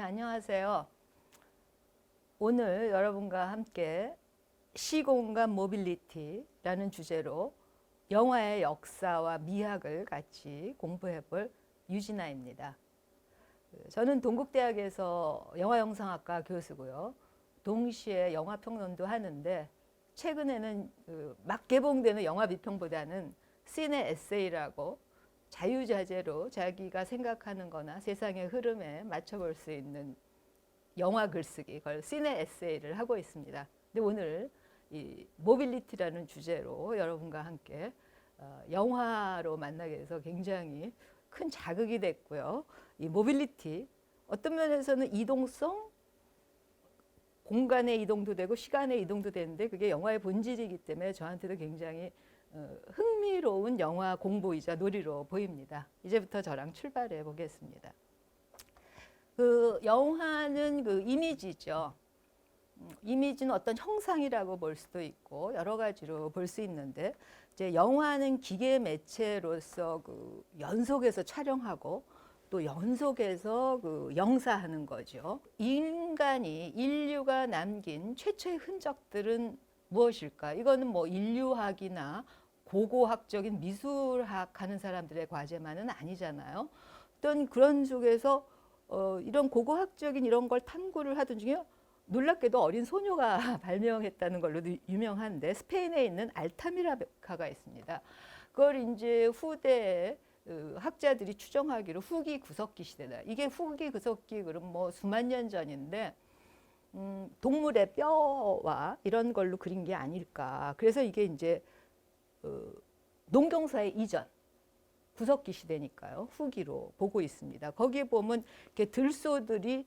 안녕하세요. 오늘 여러분과 함께 시공간 모빌리티라는 주제로 영화의 역사와 미학을 같이 공부해 볼 유진아입니다. 저는 동국대학에서 영화영상학과 교수고요. 동시에 영화평론도 하는데 최근에는 막 개봉되는 영화 비평보다는 시네 에세이라고 자유자재로 자기가 생각하는 거나 세상의 흐름에 맞춰볼 수 있는 영화 글쓰기, 그걸 시네 에세이를 하고 있습니다. 근데 오늘 이 모빌리티라는 주제로 여러분과 함께 영화로 만나게 돼서 굉장히 큰 자극이 됐고요. 이 모빌리티, 어떤 면에서는 이동성, 공간의 이동도 되고 시간의 이동도 되는데 그게 영화의 본질이기 때문에 저한테도 굉장히 흥미로운 영화 공부이자 놀이로 보입니다. 이제부터 저랑 출발해 보겠습니다. 그 영화는 그 이미지죠. 이미지는 어떤 형상이라고 볼 수도 있고 여러 가지로 볼 수 있는데 이제 영화는 기계 매체로서 그 연속해서 촬영하고 또 연속해서 그 영사하는 거죠. 인류가 남긴 최초의 흔적들은 무엇일까? 이거는 뭐 인류학이나 고고학적인 미술학 하는 사람들의 과제만은 아니잖아요. 어떤 그런 속에서 이런 고고학적인 이런 걸 탐구를 하던 중에 놀랍게도 어린 소녀가 발명했다는 걸로도 유명한데 스페인에 있는 알타미라카가 있습니다. 그걸 이제 후대에 학자들이 추정하기로 후기 구석기 시대다. 이게 후기 구석기 그럼 뭐 수만 년 전인데 동물의 뼈와 이런 걸로 그린 게 아닐까. 그래서 이게 이제 농경사의 이전 구석기 시대니까요. 후기로 보고 있습니다. 거기에 보면 이렇게 들소들이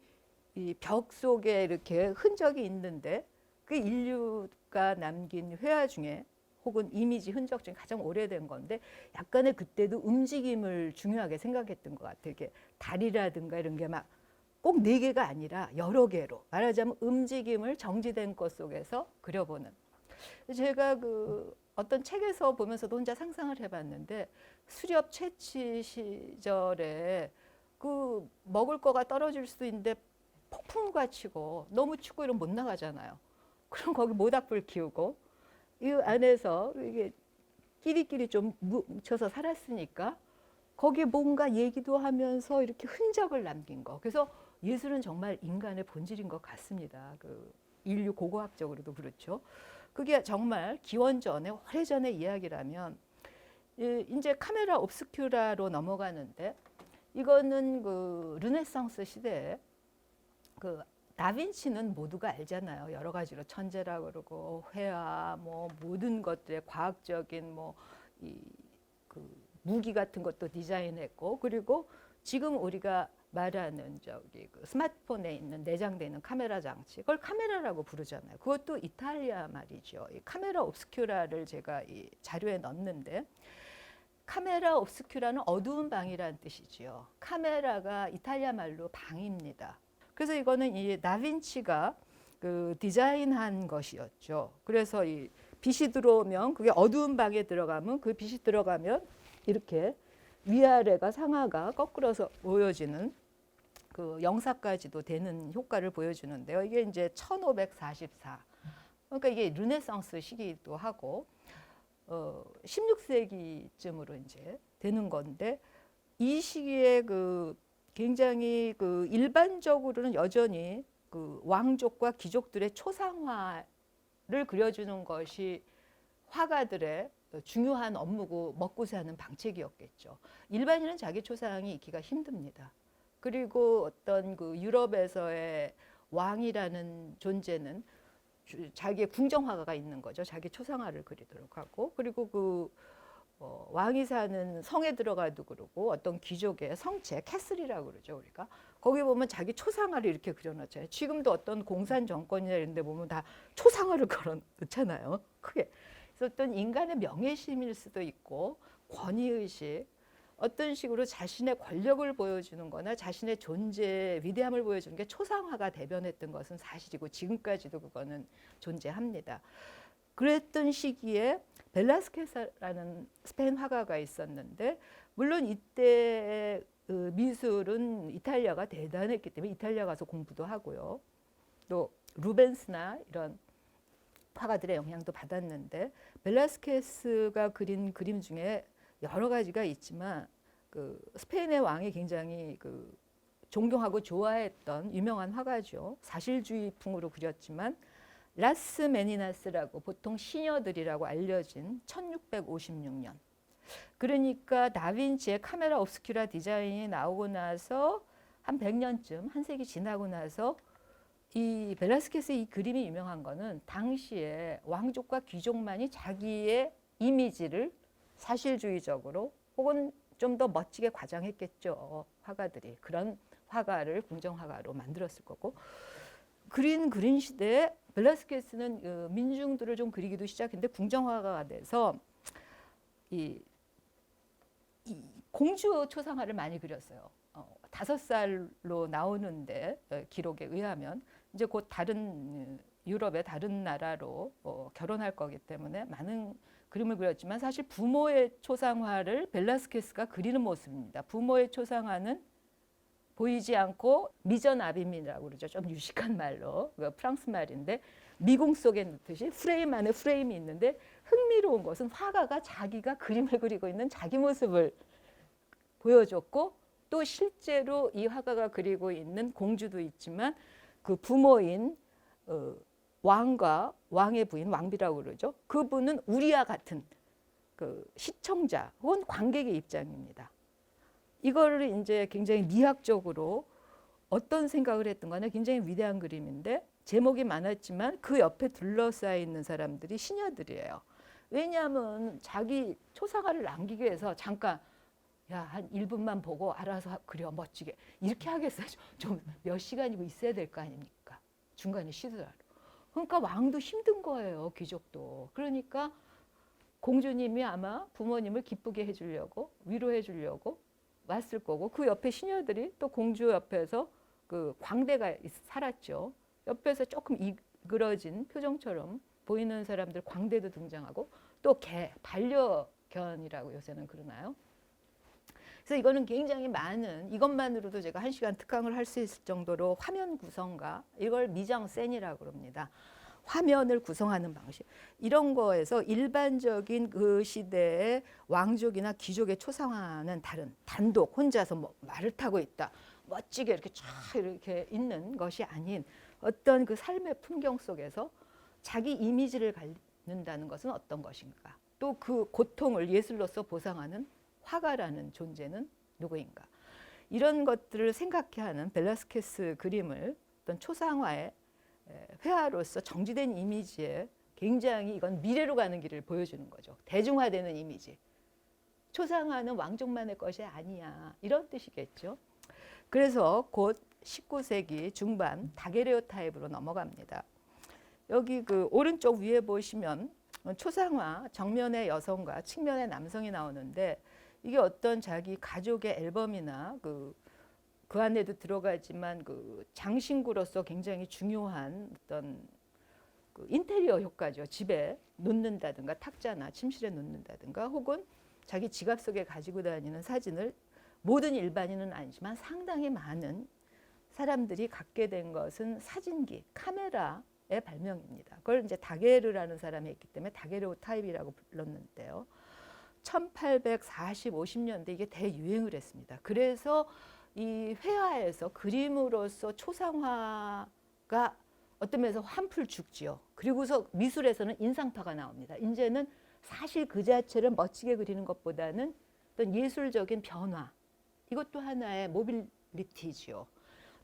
이 벽 속에 이렇게 흔적이 있는데 그 인류가 남긴 회화 중에 혹은 이미지 흔적 중에 가장 오래된 건데 약간의 그때도 움직임을 중요하게 생각했던 것 같아요. 이게 다리라든가 이런 게 막 꼭 네 개가 아니라 여러 개로 말하자면 움직임을 정지된 것 속에서 그려보는. 제가 그 어떤 책에서 보면서도 혼자 상상을 해봤는데 수렵 채취 시절에 그 먹을 거가 떨어질 수도 있는데 폭풍우가 치고 너무 춥고 이러면 못 나가잖아요. 그럼 거기 모닥불 키우고 이 안에서 이게 끼리끼리 좀 뭉쳐서 살았으니까 거기에 뭔가 얘기도 하면서 이렇게 흔적을 남긴 거. 그래서 예술은 정말 인간의 본질인 것 같습니다. 그 인류 고고학적으로도 그렇죠. 그게 정말 기원전에 오래전의 이야기라면 이제 카메라 옵스큐라로 넘어가는데 이거는 그 르네상스 시대에 그 다빈치는 모두가 알잖아요. 여러 가지로 천재라 그러고 회화 뭐 모든 것들의 과학적인 뭐 이 그 무기 같은 것도 디자인했고 그리고 지금 우리가 말하는 저기 그 스마트폰에 있는 내장되어 있는 카메라 장치 그걸 카메라라고 부르잖아요. 그것도 이탈리아 말이죠. 이 카메라 옵스큐라를 제가 이 자료에 넣었는데 카메라 옵스큐라는 어두운 방이라는 뜻이지요. 카메라가 이탈리아 말로 방입니다. 그래서 이거는 이 다빈치가 그 디자인한 것이었죠. 그래서 이 빛이 들어오면 그게 어두운 방에 들어가면 그 빛이 들어가면 이렇게 위아래가 상하가 거꾸로서 보여지는 그 영사까지도 되는 효과를 보여주는데요. 이게 이제 1544. 그러니까 이게 르네상스 시기도 하고 16세기쯤으로 이제 되는 건데 이 시기에 그 굉장히 그 일반적으로는 여전히 그 왕족과 귀족들의 초상화를 그려주는 것이 화가들의 중요한 업무고 먹고 사는 방책이었겠죠. 일반인은 자기 초상이 있기가 힘듭니다. 그리고 어떤 그 유럽에서의 왕이라는 존재는 자기의 궁정화가가 있는 거죠. 자기 초상화를 그리도록 하고 그리고 그 왕이 사는 성에 들어가도 그러고 어떤 귀족의 성체 캐슬이라고 그러죠 우리가 거기 보면 자기 초상화를 이렇게 그려놓잖아요. 지금도 어떤 공산 정권이나 이런 데 보면 다 초상화를 걸어놓잖아요. 크게. 그래서 어떤 인간의 명예심일 수도 있고 권위의식 어떤 식으로 자신의 권력을 보여주는 거나 자신의 존재 위대함을 보여주는 게 초상화가 대변했던 것은 사실이고 지금까지도 그거는 존재합니다. 그랬던 시기에 벨라스케스라는 스페인 화가가 있었는데 물론 이때 미술은 이탈리아가 대단했기 때문에 이탈리아 가서 공부도 하고요. 또 루벤스나 이런 화가들의 영향도 받았는데 벨라스케스가 그린 그림 중에 여러 가지가 있지만 그 스페인의 왕이 굉장히 그 존경하고 좋아했던 유명한 화가죠. 사실주의풍으로 그렸지만 라스 메니나스라고 보통 시녀들이라고 알려진 1656년. 그러니까 다빈치의 카메라 옵스큐라 디자인이 나오고 나서 한 100년쯤, 한 세기 지나고 나서 이 벨라스케스의 이 그림이 유명한 거는 당시에 왕족과 귀족만이 자기의 이미지를 사실주의적으로 혹은 좀 더 멋지게 과장했겠죠. 화가들이. 그런 화가를 궁정화가로 만들었을 거고. 그린 시대에 벨라스케스는 민중들을 좀 그리기도 시작했는데 궁정화가가 돼서 이 공주 초상화를 많이 그렸어요. 5살로 나오는데 기록에 의하면 이제 곧 다른 유럽의 다른 나라로 결혼할 거기 때문에 많은 그림을 그렸지만 사실 부모의 초상화를 벨라스케스가 그리는 모습입니다. 부모의 초상화는 보이지 않고 미전 아빔이라고 그러죠. 좀 유식한 말로 프랑스 말인데 미궁 속에 넣듯이 프레임 안에 프레임이 있는데 흥미로운 것은 화가가 자기가 그림을 그리고 있는 자기 모습을 보여줬고 또 실제로 이 화가가 그리고 있는 공주도 있지만 그 부모인 왕과 왕의 부인 왕비라고 그러죠. 그분은 우리와 같은 그 시청자 혹은 관객의 입장입니다. 이거를 이제 굉장히 미학적으로 어떤 생각을 했던 간에 굉장히 위대한 그림인데 제목이 많았지만 그 옆에 둘러싸여 있는 사람들이 시녀들이에요. 왜냐하면 자기 초상화를 남기기 위해서 잠깐 야, 한 1분만 보고 알아서 그려 멋지게 이렇게 하겠어요. 좀 몇 시간이고 있어야 될 거 아닙니까? 중간에 쉬더라도. 그러니까 왕도 힘든 거예요. 귀족도. 그러니까 공주님이 아마 부모님을 기쁘게 해주려고 위로해 주려고 왔을 거고 그 옆에 시녀들이 또 공주 옆에서 그 광대가 살았죠. 옆에서 조금 이그러진 표정처럼 보이는 사람들 광대도 등장하고 또 개, 반려견이라고 요새는 그러나요? 그래서 이거는 굉장히 많은 이것만으로도 제가 1시간 특강을 할 수 있을 정도로 화면 구성과 이걸 미장센이라고 그럽니다. 화면을 구성하는 방식 이런 거에서 일반적인 그 시대의 왕족이나 귀족의 초상화는 다른 단독 혼자서 뭐 말을 타고 있다 멋지게 이렇게 쫙 이렇게 있는 것이 아닌 어떤 그 삶의 풍경 속에서 자기 이미지를 갖는다는 것은 어떤 것인가 또 그 고통을 예술로서 보상하는 화가라는 존재는 누구인가 이런 것들을 생각해 하는 벨라스케스 그림을 어떤 초상화의 회화로서 정지된 이미지에 굉장히 이건 미래로 가는 길을 보여주는 거죠. 대중화되는 이미지. 초상화는 왕족만의 것이 아니야. 이런 뜻이겠죠. 그래서 곧 19세기 중반 다게레오타입으로 넘어갑니다. 여기 그 오른쪽 위에 보시면 초상화 정면의 여성과 측면의 남성이 나오는데 이게 어떤 자기 가족의 앨범이나 그 안에도 들어가지만 그 장신구로서 굉장히 중요한 어떤 그 인테리어 효과죠. 집에 놓는다든가 탁자나 침실에 놓는다든가 혹은 자기 지갑 속에 가지고 다니는 사진을 모든 일반인은 아니지만 상당히 많은 사람들이 갖게 된 것은 사진기, 카메라의 발명입니다. 그걸 이제 다게르라는 사람이 했기 때문에 다게르 타입이라고 불렀는데요. 1840, 50년대 이게 대유행을 했습니다. 그래서 이 회화에서 그림으로서 초상화가 어떤 면에서 한풀 죽지요. 그리고서 미술에서는 인상파가 나옵니다. 이제는 사실 그 자체를 멋지게 그리는 것보다는 어떤 예술적인 변화 이것도 하나의 모빌리티지요.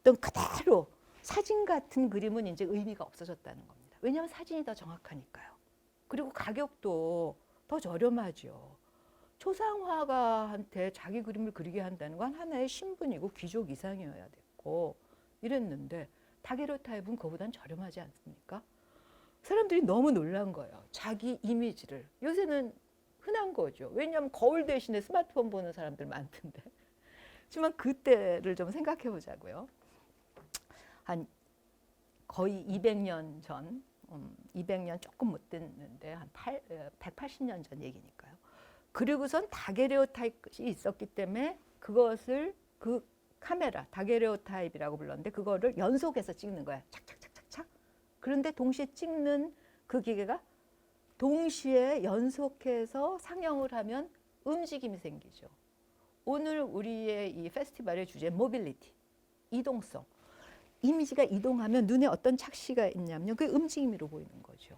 어떤 그대로 사진 같은 그림은 이제 의미가 없어졌다는 겁니다. 왜냐하면 사진이 더 정확하니까요. 그리고 가격도 더 저렴하죠. 초상화가한테 자기 그림을 그리게 한다는 건 하나의 신분이고 귀족 이상이어야 됐고 이랬는데 다게르타입은 그거보단 저렴하지 않습니까? 사람들이 너무 놀란 거예요. 자기 이미지를. 요새는 흔한 거죠. 왜냐하면 거울 대신에 스마트폰 보는 사람들 많던데. 하지만 그때를 좀 생각해 보자고요. 한 거의 200년 전, 200년 조금 못 됐는데 한 180년 전 얘기니까요. 그리고선 다게레오타입이 있었기 때문에 그것을 그 카메라 다게르오타입이라고 불렀는데 그거를 연속해서 찍는 거야. 착착착착착. 그런데 동시에 찍는 그 기계가 동시에 연속해서 상영을 하면 움직임이 생기죠. 오늘 우리의 이 페스티벌의 주제 모빌리티, 이동성. 이미지가 이동하면 눈에 어떤 착시가 있냐면 그게 움직임으로 보이는 거죠.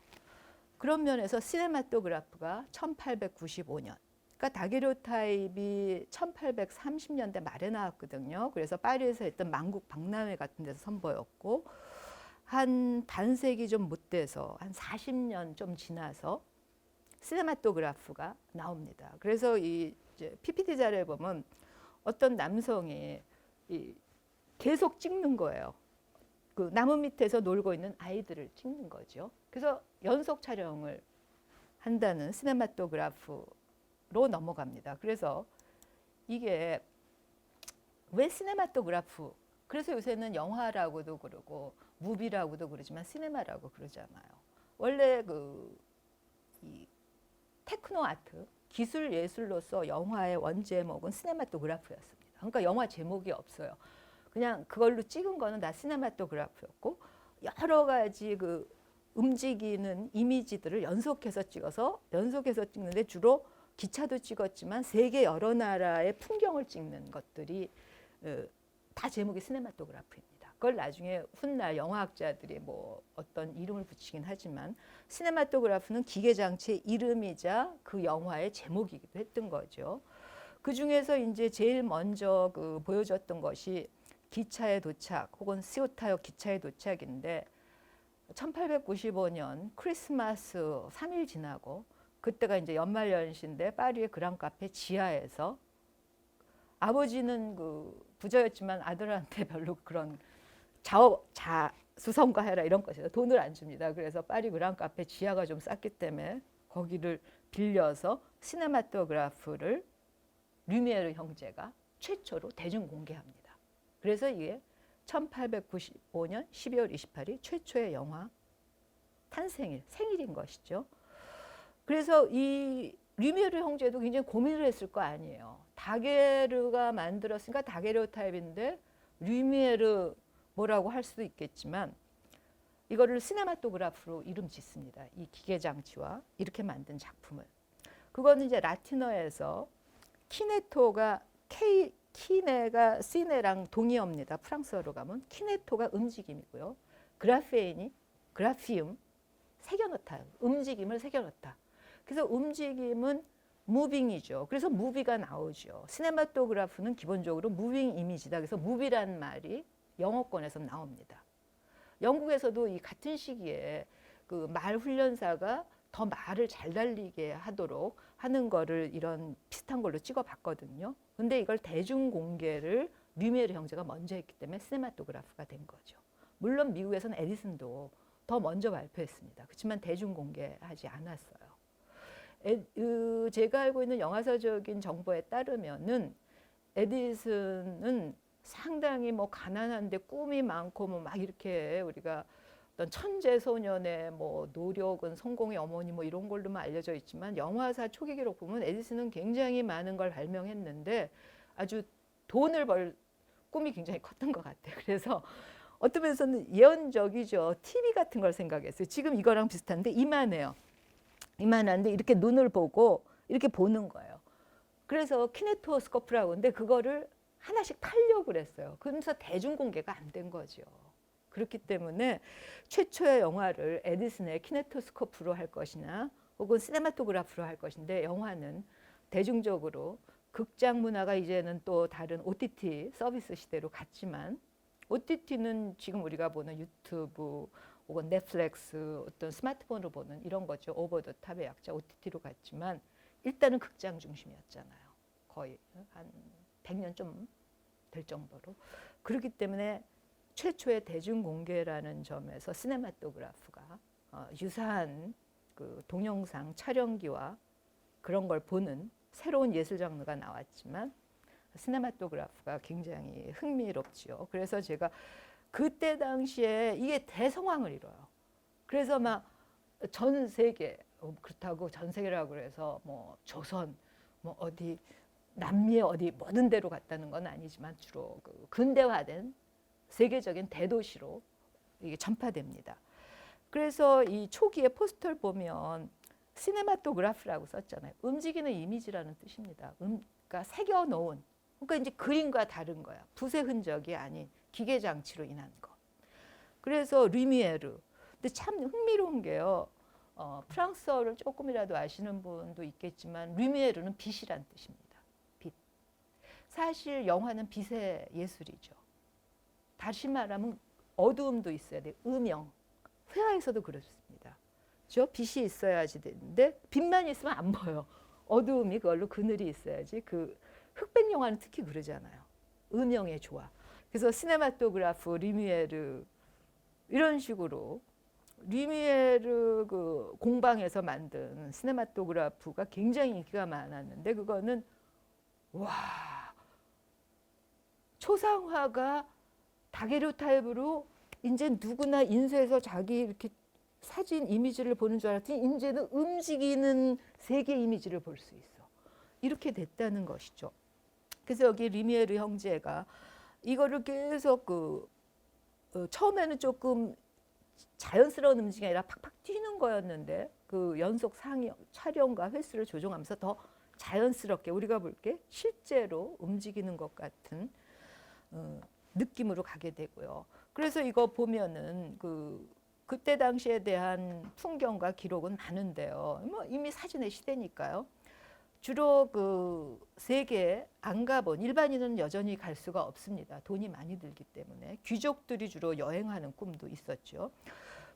그런 면에서 시네마토그라프가 1895년, 그러니까 다게르오타입이 1830년대 말에 나왔거든요. 그래서 파리에서 했던 만국 박람회 같은 데서 선보였고 한 반세기 좀 못 돼서 한 40년 좀 지나서 시네마토그라프가 나옵니다. 그래서 이 PPT 자료에 보면 어떤 남성이 계속 찍는 거예요. 그 나무 밑에서 놀고 있는 아이들을 찍는 거죠. 그래서 연속 촬영을 한다는 시네마토그라프로 넘어갑니다. 그래서 이게 왜 시네마토그라프? 그래서 요새는 영화라고도 그러고 무비라고도 그러지만 시네마라고 그러잖아요. 원래 이 테크노 아트, 기술 예술로서 영화의 원제목은 시네마토그라프였습니다. 그러니까 영화 제목이 없어요. 그냥 그걸로 찍은 거는 다 시네마토그라프였고 여러 가지 그 움직이는 이미지들을 연속해서 찍는데 주로 기차도 찍었지만 세계 여러 나라의 풍경을 찍는 것들이 다 제목이 시네마토그라프입니다. 그걸 나중에 훗날 영화학자들이 뭐 어떤 이름을 붙이긴 하지만 시네마토그라프는 기계 장치의 이름이자 그 영화의 제목이기도 했던 거죠. 그 중에서 이제 제일 먼저 보여줬던 것이 기차의 도착 혹은 시오타역 기차의 도착인데 1895년 크리스마스 3일 지나고 그때가 이제 연말연시인데 파리의 그랑카페 지하에서 아버지는 부자였지만 아들한테 별로 그런 자수성가해라 이런 것이죠. 돈을 안 줍니다. 그래서 파리 그랑카페 지하가 좀 쌌기 때문에 거기를 빌려서 시네마토그라프를 류미에르 형제가 최초로 대중공개합니다. 그래서 이게 1895년 12월 28일 최초의 영화 탄생일, 생일인 것이죠. 그래서 이 류미에르 형제도 굉장히 고민을 했을 거 아니에요. 다게르가 만들었으니까 다게르오타입인데 류미에르 뭐라고 할 수도 있겠지만 이거를 시네마토그라프로 이름 짓습니다. 이 기계 장치와 이렇게 만든 작품을. 그거는 이제 라틴어에서 키네토가 키네가 시네랑 동의어입니다. 프랑스어로 가면 키네토가 움직임이고요. 그라페인이 그라피움 새겨넣다. 움직임을 새겨넣다. 그래서 움직임은 무빙이죠. 그래서 무비가 나오죠. 시네마토그라프는 기본적으로 무빙 이미지다. 그래서 무비란 말이 영어권에서 나옵니다. 영국에서도 이 같은 시기에 그 말 훈련사가 더 말을 잘 달리게 하도록 하는 거를 이런 비슷한 걸로 찍어봤거든요. 근데 이걸 대중 공개를 류미에르 형제가 먼저 했기 때문에 시네마토그라프가 된 거죠. 물론 미국에서는 에디슨도 더 먼저 발표했습니다. 그렇지만 대중 공개하지 않았어요. 제가 알고 있는 영화사적인 정보에 따르면은 에디슨은 상당히 뭐 가난한데 꿈이 많고 뭐 막 이렇게 우리가 어떤 천재 소년의 뭐 노력은 성공의 어머니 뭐 이런 걸로만 알려져 있지만 영화사 초기 기록 보면 에디슨은 굉장히 많은 걸 발명했는데 아주 돈을 벌 꿈이 굉장히 컸던 것 같아요. 그래서 어떤 면에서는 예언적이죠. TV 같은 걸 생각했어요. 지금 이거랑 비슷한데 이만해요. 이만한데 이렇게 눈을 보고 이렇게 보는 거예요. 그래서 키네토스코프라고 하는데 그거를 하나씩 팔려고 그랬어요. 그러면서 대중공개가 안 된 거죠. 그렇기 때문에 최초의 영화를 에디슨의 키네토스코프로 할 것이나 혹은 시네마토그라프로 할 것인데 영화는 대중적으로 극장 문화가 이제는 또 다른 OTT 서비스 시대로 갔지만 OTT는 지금 우리가 보는 유튜브 혹은 넷플릭스 어떤 스마트폰으로 보는 이런 거죠. 오버 더 탑의 약자 OTT로 갔지만 일단은 극장 중심이었잖아요. 거의 한 100년 좀 될 정도로. 그렇기 때문에 최초의 대중공개라는 점에서 시네마토그라프가 유사한 그 동영상 촬영기와 그런 걸 보는 새로운 예술 장르가 나왔지만 시네마토그라프가 굉장히 흥미롭지요. 그래서 제가 그때 당시에 이게 대성황을 이뤄요. 그래서 막 전 세계 그렇다고 전 세계라고 그래서 뭐 조선 뭐 어디 남미의 어디 모든 데로 갔다는 건 아니지만 주로 그 근대화된 세계적인 대도시로 이게 전파됩니다. 그래서 이 초기에 포스터를 보면 시네마토그래프라고 썼잖아요. 움직이는 이미지라는 뜻입니다. 그러니까 새겨놓은, 그러니까 이제 그림과 다른 거야. 붓의 흔적이 아닌 기계 장치로 인한 거. 그래서 르미에르. 근데 참 흥미로운 게요. 프랑스어를 조금이라도 아시는 분도 있겠지만 르미에르는 빛이란 뜻입니다. 빛. 사실 영화는 빛의 예술이죠. 다시 말하면 어두움도 있어야 돼요. 음영. 회화에서도 그렇습니다. 저 빛이 있어야지 되는데 빛만 있으면 안 보여. 어두움이 그걸로 그늘이 있어야지. 그 흑백 영화는 특히 그러잖아요. 음영의 조화. 그래서 시네마토그래프, 르미에르 이런 식으로 르미에르 그 공방에서 만든 시네마토그래프가 굉장히 인기가 많았는데 그거는 와 초상화가 다게르타입으로 이제 누구나 인쇄해서 자기 이렇게 사진 이미지를 보는 줄 알았더니 이제는 움직이는 세계 이미지를 볼 수 있어. 이렇게 됐다는 것이죠. 그래서 여기 르미에르 형제가 이거를 계속 처음에는 조금 자연스러운 움직임이 아니라 팍팍 뛰는 거였는데 그 연속 촬영과 횟수를 조정하면서 더 자연스럽게 우리가 볼 게 실제로 움직이는 것 같은 느낌으로 가게 되고요. 그래서 이거 보면은 그때 당시에 대한 풍경과 기록은 많은데요. 뭐 이미 사진의 시대니까요. 주로 그 세계에 안 가본 일반인은 여전히 갈 수가 없습니다. 돈이 많이 들기 때문에 귀족들이 주로 여행하는 꿈도 있었죠.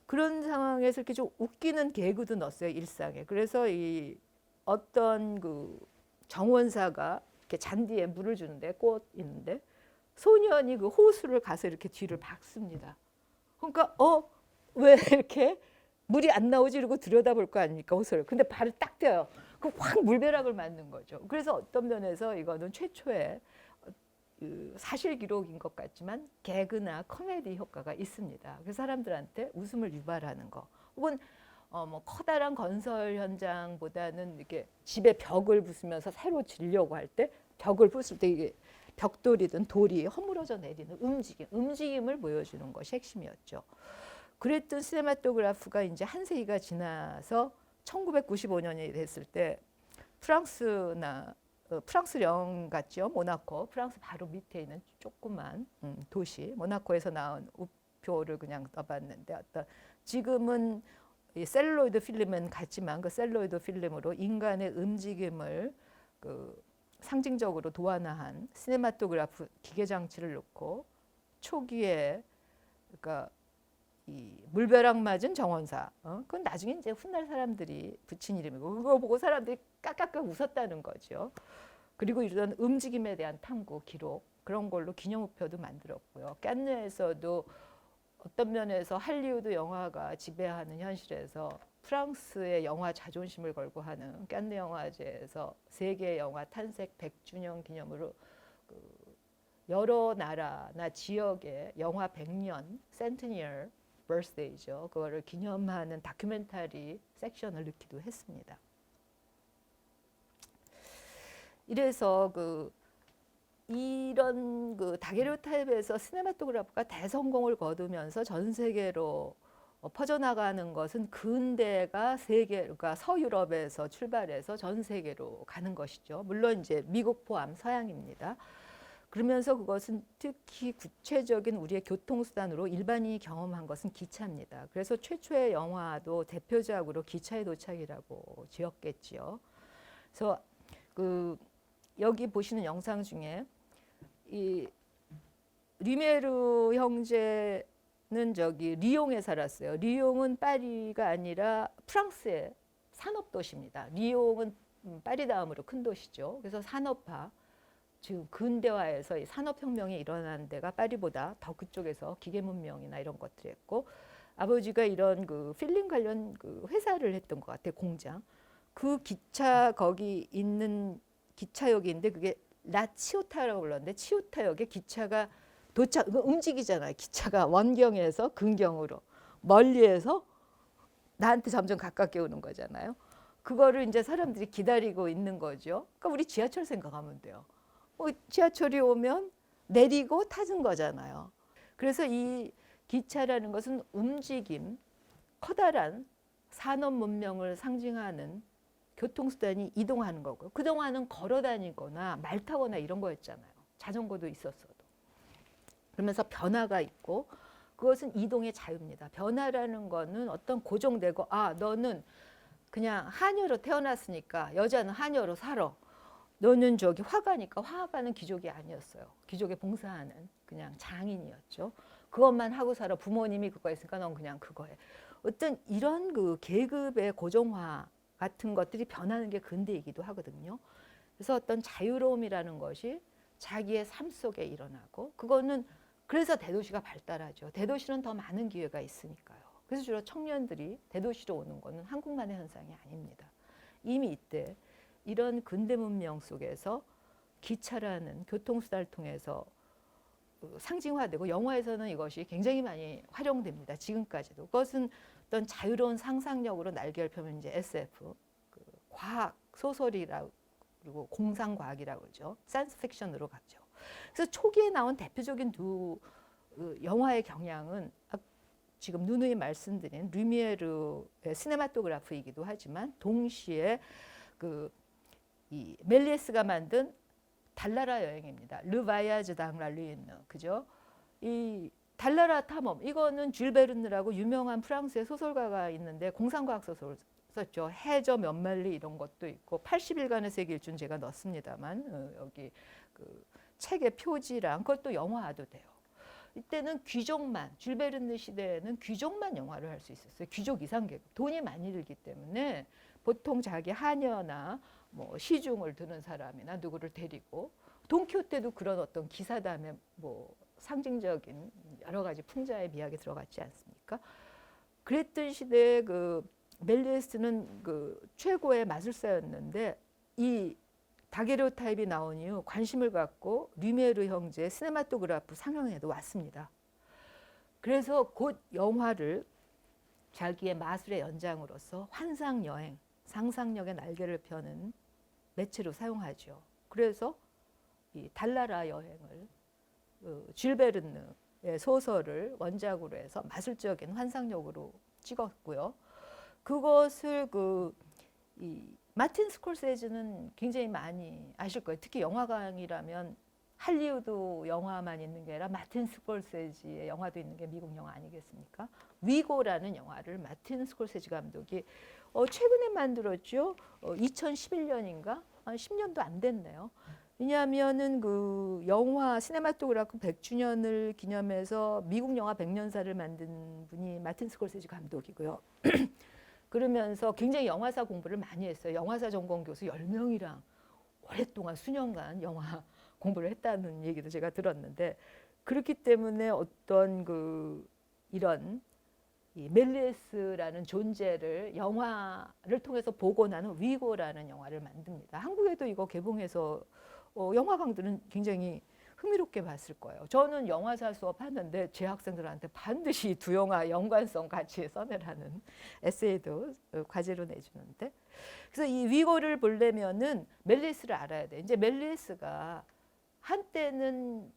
그런 상황에서 이렇게 좀 웃기는 개그도 넣었어요, 일상에. 그래서 이 어떤 그 정원사가 이렇게 잔디에 물을 주는데 꽃 있는데 소년이 그 호수를 가서 이렇게 뒤를 박습니다. 그러니까 왜 이렇게 물이 안 나오지 이러고 들여다볼 거 아닙니까, 호수를. 근데 발을 딱 떼요. 그럼 확 물벼락을 맞는 거죠. 그래서 어떤 면에서 이거는 최초의 사실 기록인 것 같지만 개그나 코미디 효과가 있습니다. 그래서 사람들한테 웃음을 유발하는 거. 혹은 뭐 커다란 건설 현장보다는 이렇게 집에 벽을 부수면서 새로 지려고 할 때 벽을 부술 때 이게 벽돌이든 돌이 허물어져 내리는 움직임을 보여주는 것이 핵심이었죠. 그랬던 시네마토그래프가 이제 한 세기가 지나서 1995년이 됐을 때 프랑스령 같죠. 모나코, 프랑스 바로 밑에 있는 조그만 도시 모나코에서 나온 우표를 그냥 떠봤는데 지금은 이 셀룰로이드 필름은 같지만 그 셀룰로이드 필름으로 인간의 움직임을 상징적으로 도안화한 시네마토그래프 기계 장치를 넣고 초기에 그러니까 이 물벼락 맞은 정원사, 그건 나중에 이제 훗날 사람들이 붙인 이름이고 그거 보고 사람들이 깍깍깍 웃었다는 거죠. 그리고 이런 움직임에 대한 탐구, 기록 그런 걸로 기념우표도 만들었고요. 깐느에서도 어떤 면에서 할리우드 영화가 지배하는 현실에서 프랑스의 영화 자존심을 걸고 하는 깐느 영화제에서 세계 영화 탄생 100주년 기념으로 여러 나라나 지역의 영화 100년 센티니얼 버스데이죠. 그거를 기념하는 다큐멘터리 섹션을 넣기도 했습니다. 이래서 이런 다게르타입에서 시네마토그래프가 대성공을 거두면서 전 세계로 퍼져나가는 것은 근대가 그러니까 서유럽에서 출발해서 전 세계로 가는 것이죠. 물론 이제 미국 포함 서양입니다. 그러면서 그것은 특히 구체적인 우리의 교통수단으로 일반인이 경험한 것은 기차입니다. 그래서 최초의 영화도 대표작으로 기차의 도착이라고 지었겠지요. 그래서 여기 보시는 영상 중에 이 르미에르 형제는 저기 리옹에 살았어요. 리옹은 파리가 아니라 프랑스의 산업도시입니다. 리옹은 파리 다음으로 큰 도시죠. 그래서 산업화. 지금 근대화에서 이 산업혁명이 일어난 데가 파리보다 더 그쪽에서 기계문명이나 이런 것들이 했고 아버지가 이런 필름 관련 회사를 했던 것 같아요. 공장. 그 기차 거기 있는 기차역인데 그게 라치오타라고 불렀는데 치오타역에 기차가 움직이잖아요. 기차가 원경에서 근경으로 멀리에서 나한테 점점 가깝게 오는 거잖아요. 그거를 이제 사람들이 기다리고 있는 거죠. 그러니까 우리 지하철 생각하면 돼요. 지하철이 오면 내리고 타는 거잖아요. 그래서 이 기차라는 것은 움직임, 커다란 산업 문명을 상징하는 교통수단이 이동하는 거고요. 그동안은 걸어 다니거나 말 타거나 이런 거였잖아요. 자전거도 있었어도. 그러면서 변화가 있고 그것은 이동의 자유입니다. 변화라는 거는 어떤 고정되고 너는 그냥 하녀로 태어났으니까 여자는 하녀로 살아. 너는 저기 화가니까 화가는 귀족이 아니었어요. 귀족에 봉사하는 그냥 장인이었죠. 그것만 하고 살아. 부모님이 그거 했으니까 넌 그냥 그거 해. 어떤 이런 그 계급의 고정화 같은 것들이 변하는 게 근대이기도 하거든요. 그래서 어떤 자유로움이라는 것이 자기의 삶 속에 일어나고 그거는 그래서 대도시가 발달하죠. 대도시는 더 많은 기회가 있으니까요. 그래서 주로 청년들이 대도시로 오는 것은 한국만의 현상이 아닙니다. 이미 이때 이런 근대 문명 속에서 기차라는 교통수단을 통해서 상징화되고 영화에서는 이것이 굉장히 많이 활용됩니다. 지금까지도. 그것은 어떤 자유로운 상상력으로 날개를 펴면 이제 SF, 과학 소설이라고 그리고 공상과학이라고 그러죠. 사이언스 픽션으로 가죠. 그래서 초기에 나온 대표적인 두 영화의 경향은 지금 누누이 말씀드린 류미에르의 시네마토그라프이기도 하지만 동시에 이 멜리에스가 만든 달나라 여행입니다. 르 바야즈 당 랄리에느, 그죠? 이 달나라 탐험, 이거는 줄 베르느라고 유명한 프랑스의 소설가가 있는데 공상과학 소설 썼죠. 해저 몇 마리 이런 것도 있고 80일간의 세계 일주는 제가 넣습니다만 여기 그 책의 표지랑 그것도 영화화도 돼요. 이때는 귀족만, 줄 베르느 시대에는 귀족만 영화를 할 수 있었어요. 귀족 이상 계급, 돈이 많이 들기 때문에 보통 자기 하녀나 뭐 시중을 드는 사람이나 누구를 데리고 돈키호테도 그런 어떤 기사담의 뭐 상징적인 여러 가지 풍자의 미학이 들어갔지 않습니까? 그랬던 시대에 그 멜리에스는 그 최고의 마술사였는데 이 다게르타입이 나온 이후 관심을 갖고 류메르 형제의 시네마토그라프 상영회도 왔습니다. 그래서 곧 영화를 자기의 마술의 연장으로서 환상 여행, 상상력의 날개를 펴는 매체로 사용하죠. 그래서 이 달나라 여행을 줄 베르느의 소설을 원작으로 해서 마술적인 환상력으로 찍었고요. 그것을 이 마틴 스콜세지는 굉장히 많이 아실 거예요. 특히 영화광이라면 할리우드 영화만 있는 게 아니라 마틴 스콜세지의 영화도 있는 게 미국 영화 아니겠습니까? 위고라는 영화를 마틴 스콜세지 감독이 최근에 만들었죠. 2011년인가? 10년도 안 됐네요. 왜냐하면은 그 영화 시네마토그라프 100주년을 기념해서 미국 영화 100년사를 만든 분이 마틴 스콜세지 감독이고요. 그러면서 굉장히 영화사 공부를 많이 했어요. 영화사 전공 교수 10명이랑 오랫동안 수년간 영화 공부를 했다는 얘기도 제가 들었는데 그렇기 때문에 어떤 이런 이 멜리에스라는 존재를 영화를 통해서 보고 나는 위고라는 영화를 만듭니다. 한국에도 이거 개봉해서 영화광들은 굉장히 흥미롭게 봤을 거예요. 저는 영화사 수업하는데 제 학생들한테 반드시 두 영화 연관성 같이 써내라는 에세이도 과제로 내주는데 그래서 이 위고를 보려면은 멜리에스를 알아야 돼. 이제 멜리에스가 한때는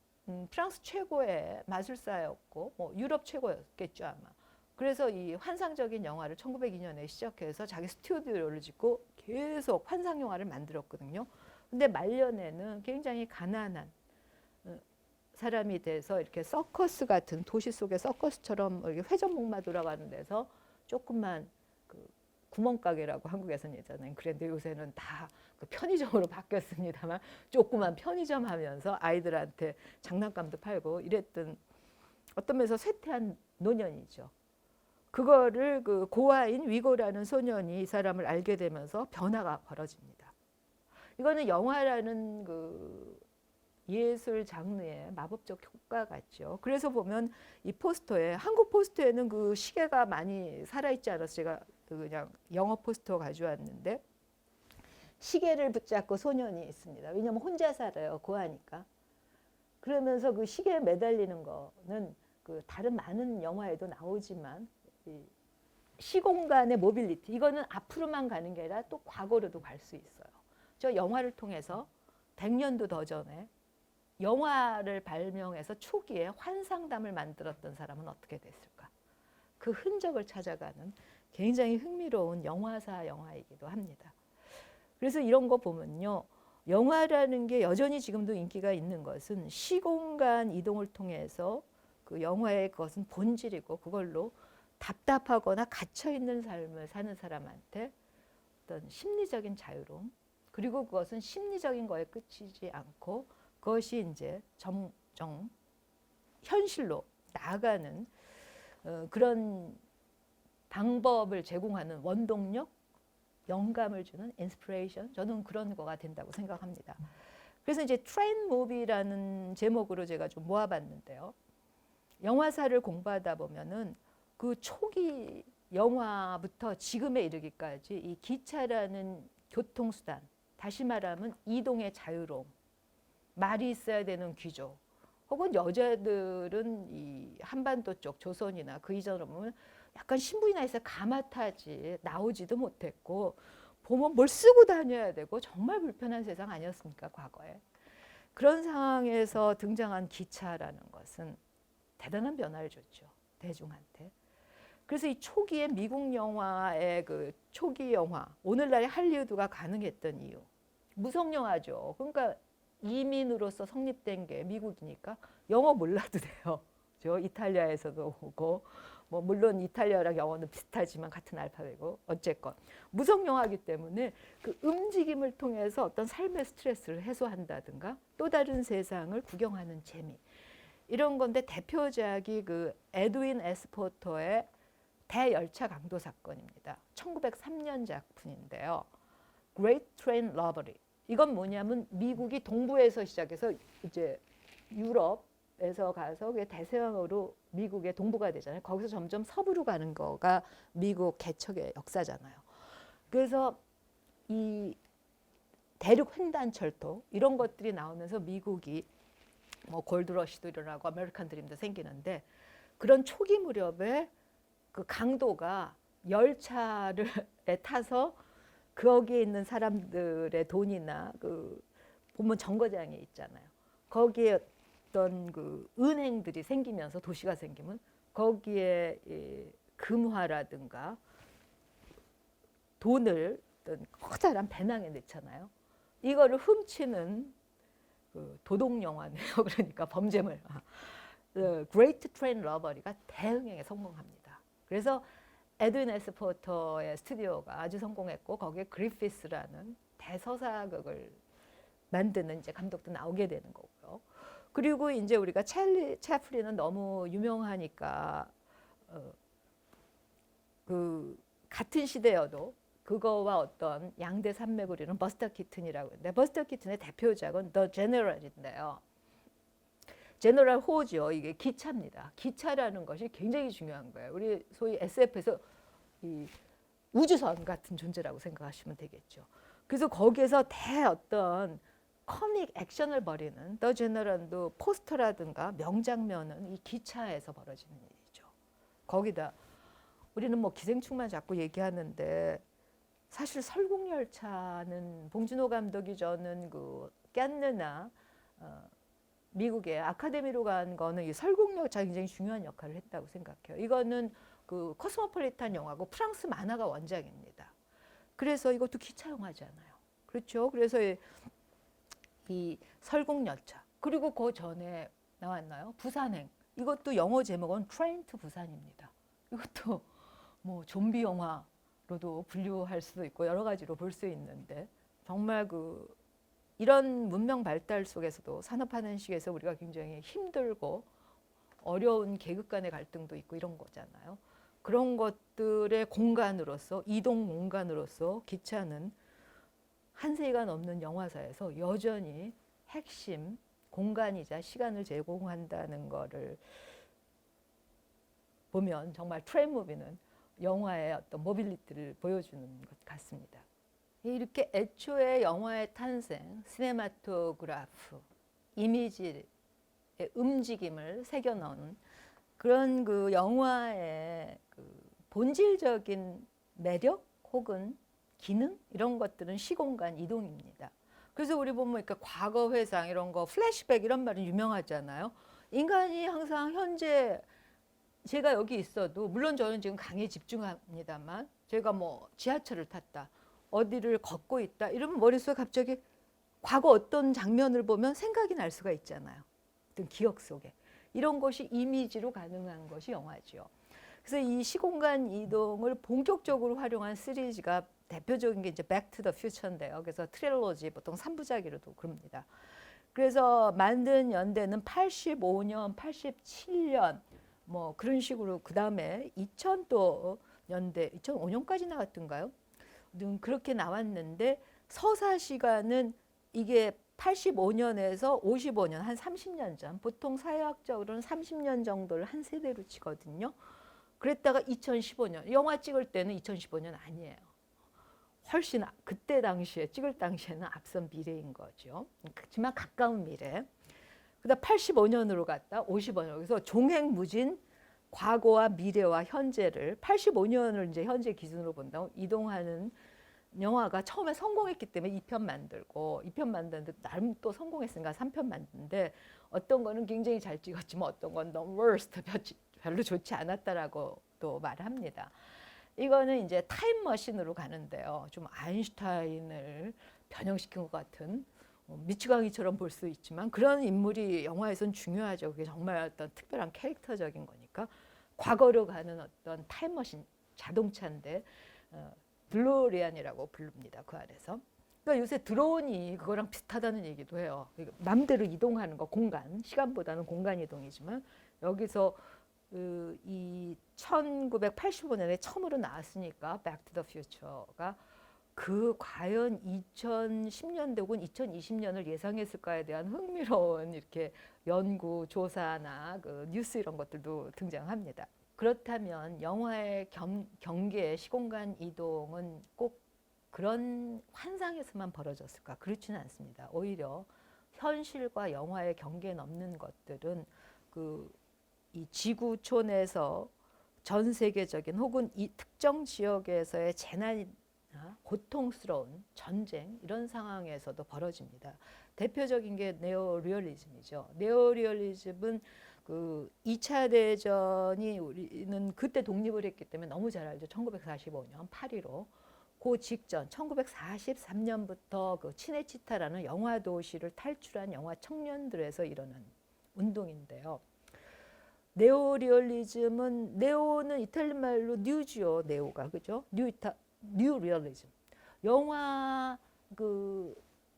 프랑스 최고의 마술사였고 뭐 유럽 최고였겠죠 아마. 그래서 이 환상적인 영화를 1902년에 시작해서 자기 스튜디오를 짓고 계속 환상 영화를 만들었거든요. 근데 말년에는 굉장히 가난한 사람이 돼서 이렇게 서커스 같은 도시 속의 서커스처럼 이렇게 회전목마 돌아가는 데서 조금만 구멍가게라고 한국에서는 예전에는 그랬는데 요새는 다 편의점으로 바뀌었습니다만 조그만 편의점 하면서 아이들한테 장난감도 팔고 이랬던 어떤 면에서 쇠퇴한 노년이죠. 그거를 고아인 위고라는 소년이 이 사람을 알게 되면서 변화가 벌어집니다. 이거는 영화라는 예술 장르의 마법적 효과 같죠. 그래서 보면 이 포스터에 한국 포스터에는 시계가 많이 살아있지 않아서 제가 그냥 영어 포스터 가져왔는데 시계를 붙잡고 소년이 있습니다. 왜냐하면 혼자 살아요. 고아니까. 그러면서 시계에 매달리는 거는 다른 많은 영화에도 나오지만 시공간의 모빌리티, 이거는 앞으로만 가는 게 아니라 또 과거로도 갈 수 있어요. 저 영화를 통해서 100년도 더 전에 영화를 발명해서 초기에 환상담을 만들었던 사람은 어떻게 됐을까? 그 흔적을 찾아가는 굉장히 흥미로운 영화사 영화이기도 합니다. 그래서 이런 거 보면요. 영화라는 게 여전히 지금도 인기가 있는 것은 시공간 이동을 통해서 그 영화의 것은 본질이고 그걸로 답답하거나 갇혀있는 삶을 사는 사람한테 어떤 심리적인 자유로움, 그리고 그것은 심리적인 거에 그치지 않고 그것이 이제 점점 현실로 나아가는 그런 방법을 제공하는 원동력, 영감을 주는 인스피레이션, 저는 그런 거가 된다고 생각합니다. 그래서 이제 트레인 무비라는 제목으로 제가 좀 모아봤는데요. 영화사를 공부하다 보면은 그 초기 영화부터 지금에 이르기까지 이 기차라는 교통수단, 다시 말하면 이동의 자유로움, 말이 있어야 되는 귀족, 혹은 여자들은 이 한반도 쪽 조선이나 그 이전으로 보면 약간 신부이나 해서 가마타지 나오지도 못했고 보면 뭘 쓰고 다녀야 되고 정말 불편한 세상 아니었습니까, 과거에. 그런 상황에서 등장한 기차라는 것은 대단한 변화를 줬죠, 대중한테. 그래서 이 초기에 미국 영화의 그 초기 영화, 오늘날의 할리우드가 가능했던 이유, 무성 영화죠. 그러니까 이민으로서 성립된 게 미국이니까 영어 몰라도 돼요. 저 이탈리아에서도 오고, 뭐 물론 이탈리아랑 영어는 비슷하지만 같은 알파벳이고, 어쨌건 무성 영화이기 때문에 그 움직임을 통해서 어떤 삶의 스트레스를 해소한다든가 또 다른 세상을 구경하는 재미, 이런 건데 대표작이 그 에드윈 에스포터의 대열차 강도 사건입니다. 1903년 작품인데요. Great Train Robbery. 이건 뭐냐면 미국이 동부에서 시작해서 이제 유럽에서 가서 대서양으로 미국의 동부가 되잖아요. 거기서 점점 서부로 가는 거가 미국 개척의 역사잖아요. 그래서 이 대륙 횡단철도 이런 것들이 나오면서 미국이 뭐 골드러시도 일어나고 아메리칸 드림도 생기는데, 그런 초기 무렵에 그 강도가 열차를 타서 거기에 있는 사람들의 돈이나 그 보면 정거장이 있잖아요. 거기에 어떤 그 은행들이 생기면서 도시가 생기면 거기에 금화라든가 돈을 어떤 커다란 배낭에 넣잖아요. 이거를 훔치는 그 도둑 영화네요. 그러니까 범죄물. Great Train Robbery가 대응에 성공합니다. 그래서 에드윈 에스포터의 스튜디오가 아주 성공했고 거기에 그리피스라는 대서사극을 만드는 이제 감독도 나오게 되는 거고요. 그리고 이제 우리가 찰리 채플린은 너무 유명하니까 그 같은 시대여도 그거와 어떤 양대 산맥을 이루는 버스터 키튼이라고 하는데, 버스터 키튼의 대표작은 The General인데요. 제너럴 호죠. 이게 기차입니다. 기차라는 것이 굉장히 중요한 거예요. 우리 소위 SF에서 이 우주선 같은 존재라고 생각하시면 되겠죠. 그래서 거기에서 어떤 코믹 액션을 벌이는 더 제너럴도 포스터라든가 명장면은 이 기차에서 벌어지는 일이죠. 거기다 우리는 뭐 기생충만 자꾸 얘기하는데 사실 설국열차는 봉준호 감독이 저는 그 깐느나 미국의 아카데미로 간 거는 이 설국열차 굉장히 중요한 역할을 했다고 생각해요. 이거는 그 코스모폴리탄 영화고 프랑스 만화가 원작입니다. 그래서 이것도 기차 영화잖아요. 그렇죠? 그래서 이 설국열차, 그리고 그 전에 나왔나요? 부산행. 이것도 영어 제목은 Train to 부산입니다. 이것도 뭐 좀비 영화로도 분류할 수도 있고 여러 가지로 볼 수 있는데, 정말 그 이런 문명 발달 속에서도 산업화하는 시기에서 우리가 굉장히 힘들고 어려운 계급 간의 갈등도 있고 이런 거잖아요. 그런 것들의 공간으로서, 이동 공간으로서 기차는 한 세기가 넘는 영화사에서 여전히 핵심 공간이자 시간을 제공한다는 거를 보면 정말 트레인 무비는 영화의 어떤 모빌리티를 보여주는 것 같습니다. 이렇게 애초에 영화의 탄생, 시네마토그라프, 이미지의 움직임을 새겨넣은 그런 그 영화의 그 본질적인 매력 혹은 기능 이런 것들은 시공간 이동입니다. 그래서 우리 보면 그러니까 과거 회상 이런 거 플래시백 이런 말은 유명하잖아요. 인간이 항상 현재 제가 여기 있어도 물론 저는 지금 강의에 집중합니다만 제가 뭐 지하철을 탔다 어디를 걷고 있다 이러면 머릿속에 갑자기 과거 어떤 장면을 보면 생각이 날 수가 있잖아요. 어떤 기억 속에. 이런 것이 이미지로 가능한 것이 영화죠. 그래서 이 시공간 이동을 본격적으로 활용한 시리즈가 대표적인 게 이제 백 투 더 퓨처인데요. 그래서 트릴로지 보통 3부작이로도 그럽니다. 그래서 만든 연대는 85년, 87년 뭐 그런 식으로 그다음에 2000또 연대 2005년까지 나왔던가요? 그렇게 나왔는데 서사 시간은 이게 85년에서 55년 한 30년 전 보통 사회학적으로는 30년 정도를 한 세대로 치거든요. 그랬다가 2015년 영화 찍을 때는 2015년 아니에요. 훨씬 그때 당시에 찍을 당시에는 앞선 미래인 거죠. 그렇지만 가까운 미래. 그다음 85년으로 갔다 55년. 그래서 종횡무진 과거와 미래와 현재를 85년을 이제 현재 기준으로 본다고 이동하는 영화가 처음에 성공했기 때문에 2편 만들고 2편 만드는데 나름 또 성공했으니까 3편 만드는데 어떤 거는 굉장히 잘 찍었지만 어떤 건 너무 worst 별로 좋지 않았다라고 또 말합니다. 이거는 이제 타임머신으로 가는데요. 좀 아인슈타인을 변형시킨 것 같은 미치광이처럼 볼 수 있지만 그런 인물이 영화에선 중요하죠. 그게 정말 어떤 특별한 캐릭터적인 거니까 과거로 가는 어떤 타임머신 자동차인데 블루리안이라고 부릅니다. 그 안에서. 그러니까 요새 드론이 그거랑 비슷하다는 얘기도 해요. 맘대로 이동하는 거, 공간, 시간보다는 공간 이동이지만 여기서 이 1985년에 처음으로 나왔으니까 백 투 더 퓨처가 그 과연 2010년대 혹은 2020년을 예상했을까에 대한 흥미로운 이렇게 연구 조사나 그 뉴스 이런 것들도 등장합니다. 그렇다면 영화의 경계 시공간 이동은 꼭 그런 환상에서만 벌어졌을까? 그렇지는 않습니다. 오히려 현실과 영화의 경계 넘는 것들은 이 지구촌에서 전 세계적인 혹은 이 특정 지역에서의 재난이나 고통스러운 전쟁 이런 상황에서도 벌어집니다. 대표적인 게 네오리얼리즘이죠. 네오리얼리즘은 그 2차 대전이 우리는 그때 독립을 했기 때문에 너무 잘 알죠. 1945년 8.15. 그 직전 1943년부터 그 치네치타라는 영화 도시를 탈출한 영화 청년들에서 일어난 운동인데요. 네오리얼리즘은 네오는 이탈리아 말로 뉴지요. 네오가 그죠? 뉴 리얼리즘. 영화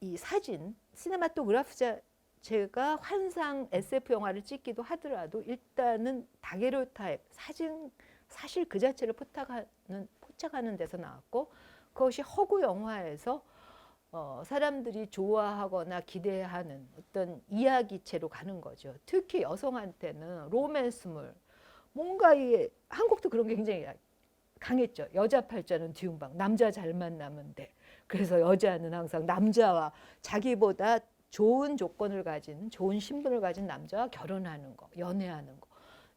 이 사진 시네마토그래프 제가 환상 SF 영화를 찍기도 하더라도 일단은 다게로타입 사진 사실 그 자체를 포착하는 데서 나왔고 그것이 허구 영화에서 사람들이 좋아하거나 기대하는 어떤 이야기체로 가는 거죠. 특히 여성한테는 로맨스물 뭔가 한국도 그런 게 굉장히 강했죠. 여자 팔자는 뒤움방 남자 잘 만나면 돼. 그래서 여자는 항상 남자와 자기보다 좋은 조건을 가진 좋은 신분을 가진 남자와 결혼하는 거, 연애하는 거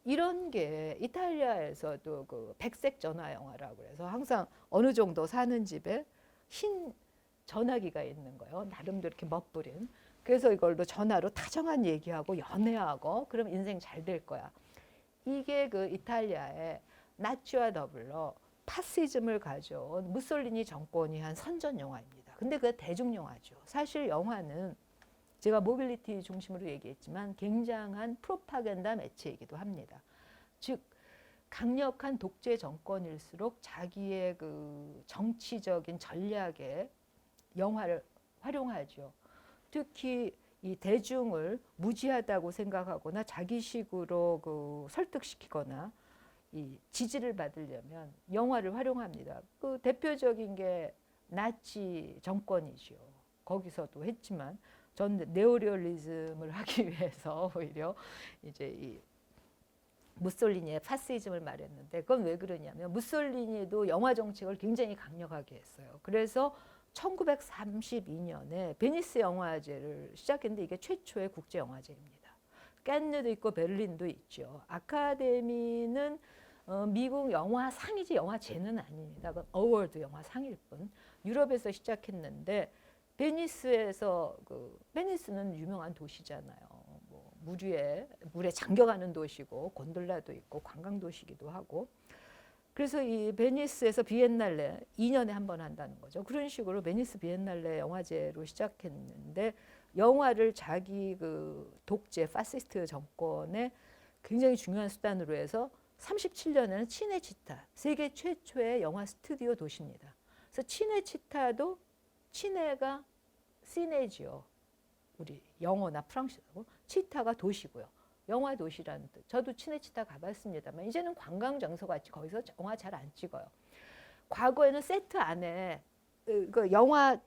이런 게 이탈리아에서도 그 백색 전화 영화라고 그래서 항상 어느 정도 사는 집에 흰 전화기가 있는 거예요. 나름대로 이렇게 멋부린. 그래서 이걸로 전화로 다정한 얘기하고 연애하고 그럼 인생 잘 될 거야. 이게 그 이탈리아의 나치와 더불어 파시즘을 가져온 무솔리니 정권이 한 선전 영화입니다. 근데 그게 대중 영화죠. 사실 영화는 제가 모빌리티 중심으로 얘기했지만 굉장한 프로파간다 매체이기도 합니다. 즉 강력한 독재 정권일수록 자기의 그 정치적인 전략에 영화를 활용하죠. 특히 이 대중을 무지하다고 생각하거나 자기식으로 그 설득시키거나 이 지지를 받으려면 영화를 활용합니다. 그 대표적인 게 나치 정권이죠. 거기서도 했지만 전 네오리얼리즘을 하기 위해서 오히려 이제 이 무솔리니의 파시즘을 말했는데 그건 왜 그러냐면 무솔리니도 영화 정책을 굉장히 강력하게 했어요. 그래서 1932년에 베니스 영화제를 시작했는데 이게 최초의 국제 영화제입니다. 깐느도 있고 베를린도 있죠. 아카데미는 미국 영화상이지 영화제는 아닙니다. 그건 어워드 영화상일 뿐. 유럽에서 시작했는데 베니스에서 베니스는 유명한 도시잖아요. 뭐 물에 잠겨가는 도시고 곤돌라도 있고 관광 도시기도 하고. 그래서 이 베니스에서 비엔날레 2년에 한 번 한다는 거죠. 그런 식으로 베니스 비엔날레 영화제로 시작했는데 영화를 자기 독재 파시스트 정권의 굉장히 중요한 수단으로 해서 37년에는 치네치타, 세계 최초의 영화 스튜디오 도시입니다. 그래서 치네치타도 치네가 시네지요. 우리 영어나 프랑스어고 치타가 도시고요. 영화 도시라는 뜻. 저도 치네치타 가봤습니다만 이제는 관광 장소 같이 거기서 영화 잘 안 찍어요. 과거에는 세트 안에 영화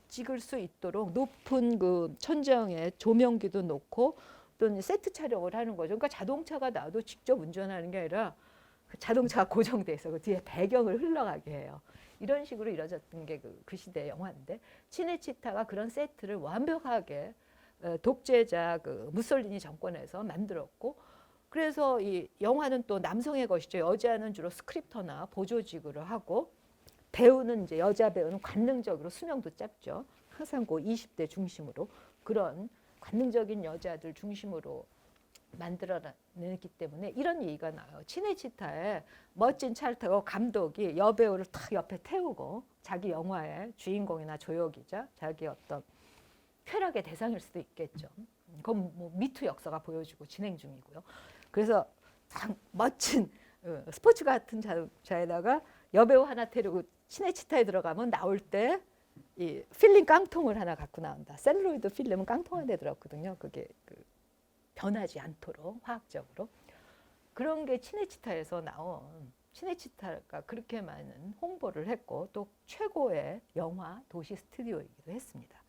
찍을 수 있도록 높은 천정에 조명기도 놓고 또 세트 촬영을 하는 거죠. 그러니까 자동차가 나도 직접 운전하는 게 아니라 자동차가 고정돼 있어. 그 뒤에 배경을 흘러가게 해요. 이런 식으로 이루어졌던 게 그 시대의 영화인데 치네치타가 그런 세트를 완벽하게 독재자 무솔리니 정권에서 만들었고 그래서 이 영화는 또 남성의 것이죠. 여자는 주로 스크립터나 보조직으로 하고 배우는 이제 여자 배우는 관능적으로 수명도 짧죠. 항상 20대 중심으로 그런 관능적인 여자들 중심으로 만들어냈기 때문에 이런 얘기가 나와요. 치네치타에 멋진 차를 타고 감독이 여배우를 탁 옆에 태우고 자기 영화의 주인공이나 조력이자 자기 어떤 쾌락의 대상일 수도 있겠죠. 그건 뭐 미투 역사가 보여주고 진행 중이고요. 그래서 참 멋진 스포츠 같은 자동차에다가 여배우 하나 태우고 치네치타에 들어가면 나올 때 이 필름 깡통을 하나 갖고 나온다. 셀룰로이드 필름은 깡통 안에 들었거든요. 그게 변하지 않도록 화학적으로. 그런 게 치네치타에서 나온 치네치타가 그렇게 많은 홍보를 했고 또 최고의 영화 도시 스튜디오이기도 했습니다.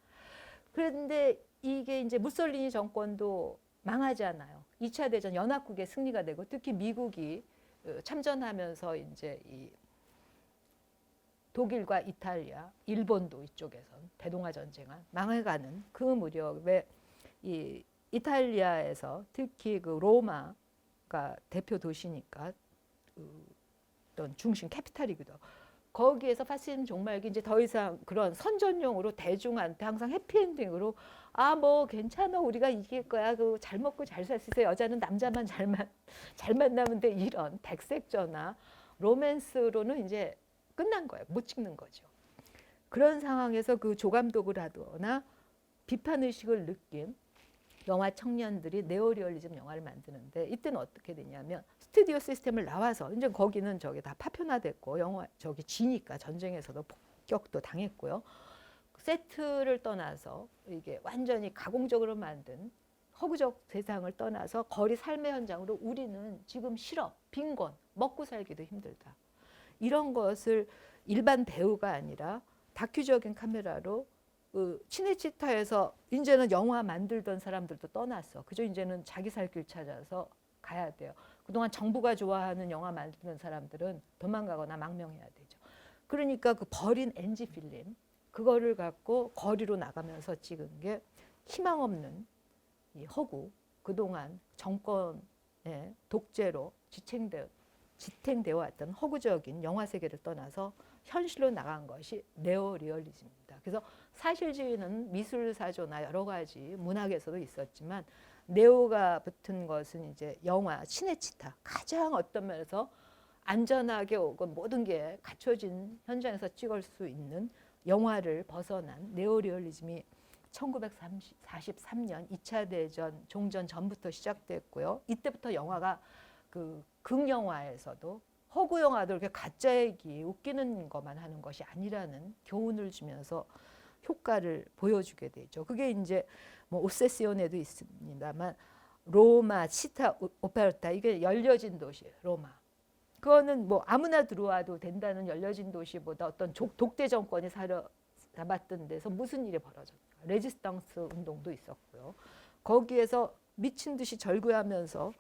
그런데 이게 이제 무솔리니 정권도 망하잖아요. 2차 대전 연합국의 승리가 되고 특히 미국이 참전하면서 이제 이 독일과 이탈리아, 일본도 이쪽에선 대동아 전쟁을 망해가는 그 무렵에 이 이탈리아에서 특히 로마가 대표 도시니까 어떤 중심 캐피탈이기도 하고 거기에서 파시즘 종말기 이제 더 이상 그런 선전용으로 대중한테 항상 해피엔딩으로 뭐 괜찮아 우리가 이길 거야 잘 먹고 잘 살 수 있어 여자는 남자만 잘 만나면 돼 이런 백색저나 로맨스로는 이제 끝난 거예요. 못 찍는 거죠. 그런 상황에서 조감독을 하거나 비판의식을 느낀 영화 청년들이 네오리얼리즘 영화를 만드는데 이때는 어떻게 되냐면 스튜디오 시스템을 나와서 이제 거기는 다 파편화됐고 영화 지니까 전쟁에서도 폭격도 당했고요. 세트를 떠나서 이게 완전히 가공적으로 만든 허구적 세상을 떠나서 거리 삶의 현장으로 우리는 지금 실업, 빈곤, 먹고 살기도 힘들다. 이런 것을 일반 배우가 아니라 다큐적인 카메라로 치네치타에서 이제는 영화 만들던 사람들도 떠났어. 그죠? 이제는 자기 살 길 찾아서 가야 돼요. 그동안 정부가 좋아하는 영화 만드는 사람들은 도망가거나 망명해야 되죠. 그러니까 버린 NG 필름 그거를 갖고 거리로 나가면서 찍은 게 희망 없는 이 허구 그동안 정권의 독재로 지탱되어 왔던 허구적인 영화 세계를 떠나서 현실로 나간 것이 네오리얼리즘입니다. 그래서 사실주의는 미술사조나 여러 가지 문학에서도 있었지만 네오가 붙은 것은 이제 영화 치네치타 가장 어떤 면에서 안전하게 오고 모든 게 갖춰진 현장에서 찍을 수 있는 영화를 벗어난 네오리얼리즘이 1943년 2차 대전 종전 전부터 시작됐고요. 이때부터 영화가 극영화에서도 허구 영화도 이렇게 가짜 얘기 웃기는 것만 하는 것이 아니라는 교훈을 주면서 효과를 보여주게 되죠. 그게 이제 뭐 오세시오네도 있습니다만 로마, 치타, 오페르타 이게 열려진 도시 로마. 그거는 뭐 아무나 들어와도 된다는 열려진 도시보다 어떤 독재 정권이 잡았던 데서 무슨 일이 벌어졌나. 레지스탕스 운동도 있었고요. 거기에서 미친 듯이 절규하면서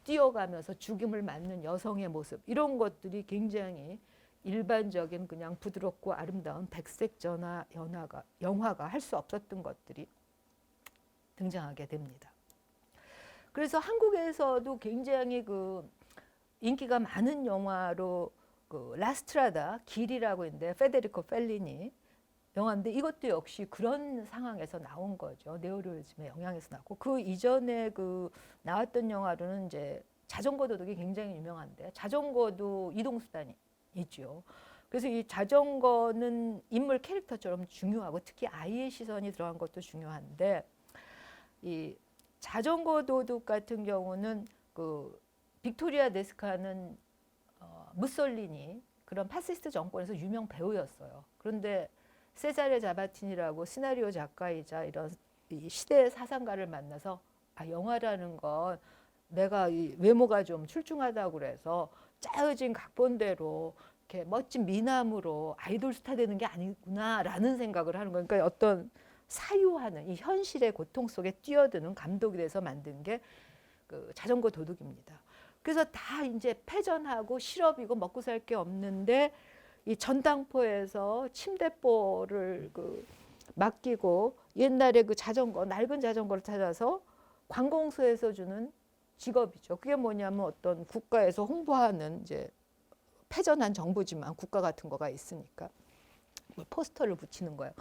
뛰어가면서 죽임을 맞는 여성의 모습 이런 것들이 굉장히 일반적인 그냥 부드럽고 아름다운 백색 전화 영화가 할 수 없었던 것들이 등장하게 됩니다. 그래서 한국에서도 굉장히 인기가 많은 영화로 그 라스트라다 길이라고 있는데 페데리코 펠리니 영화인데 이것도 역시 그런 상황에서 나온 거죠. 네오리얼리즘의 영향에서 나고 그 이전에 그 나왔던 영화로는 이제 자전거 도둑이 굉장히 유명한데 자전거도 이동수단이죠. 그래서 이 자전거는 인물 캐릭터처럼 중요하고 특히 아이의 시선이 들어간 것도 중요한데 이 자전거 도둑 같은 경우는 그 빅토리아 데스카는 무솔리니 그런 파시스트 정권에서 유명 배우였어요. 그런데 세자레 자바틴이라고 시나리오 작가이자 이런 이 시대 사상가를 만나서 영화라는 건 내가 이 외모가 좀 출중하다고 그래서 짜여진 각본대로 이렇게 멋진 미남으로 아이돌 스타 되는 게 아니구나라는 생각을 하는 거예요. 그러니까 어떤 사유하는 이 현실의 고통 속에 뛰어드는 감독이 돼서 만든 게 그 자전거 도둑입니다. 그래서 다 이제 패전하고 실업이고 먹고 살 게 없는데 이 전당포에서 침대보를 그 맡기고 옛날에 그 자전거 낡은 자전거를 찾아서 관공서에서 주는 직업이죠. 그게 뭐냐면 어떤 국가에서 홍보하는 이제 패전한 정부지만 국가 같은 거가 있으니까 포스터를 붙이는 거예요.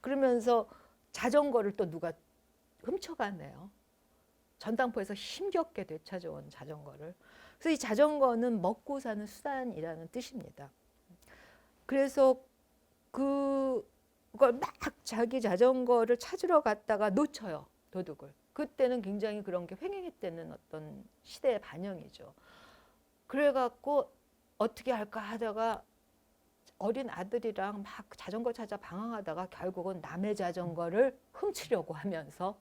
그러면서 자전거를 또 누가 훔쳐가네요. 전당포에서 힘겹게 되찾아온 자전거를. 그래서 이 자전거는 먹고 사는 수단이라는 뜻입니다. 그래서 그걸 막 자기 자전거를 찾으러 갔다가 놓쳐요. 도둑을. 그때는 굉장히 그런 게 횡행했다는 어떤 시대의 반영이죠. 그래갖고 어떻게 할까 하다가 어린 아들이랑 막 자전거 찾아 방황하다가 결국은 남의 자전거를 훔치려고 하면서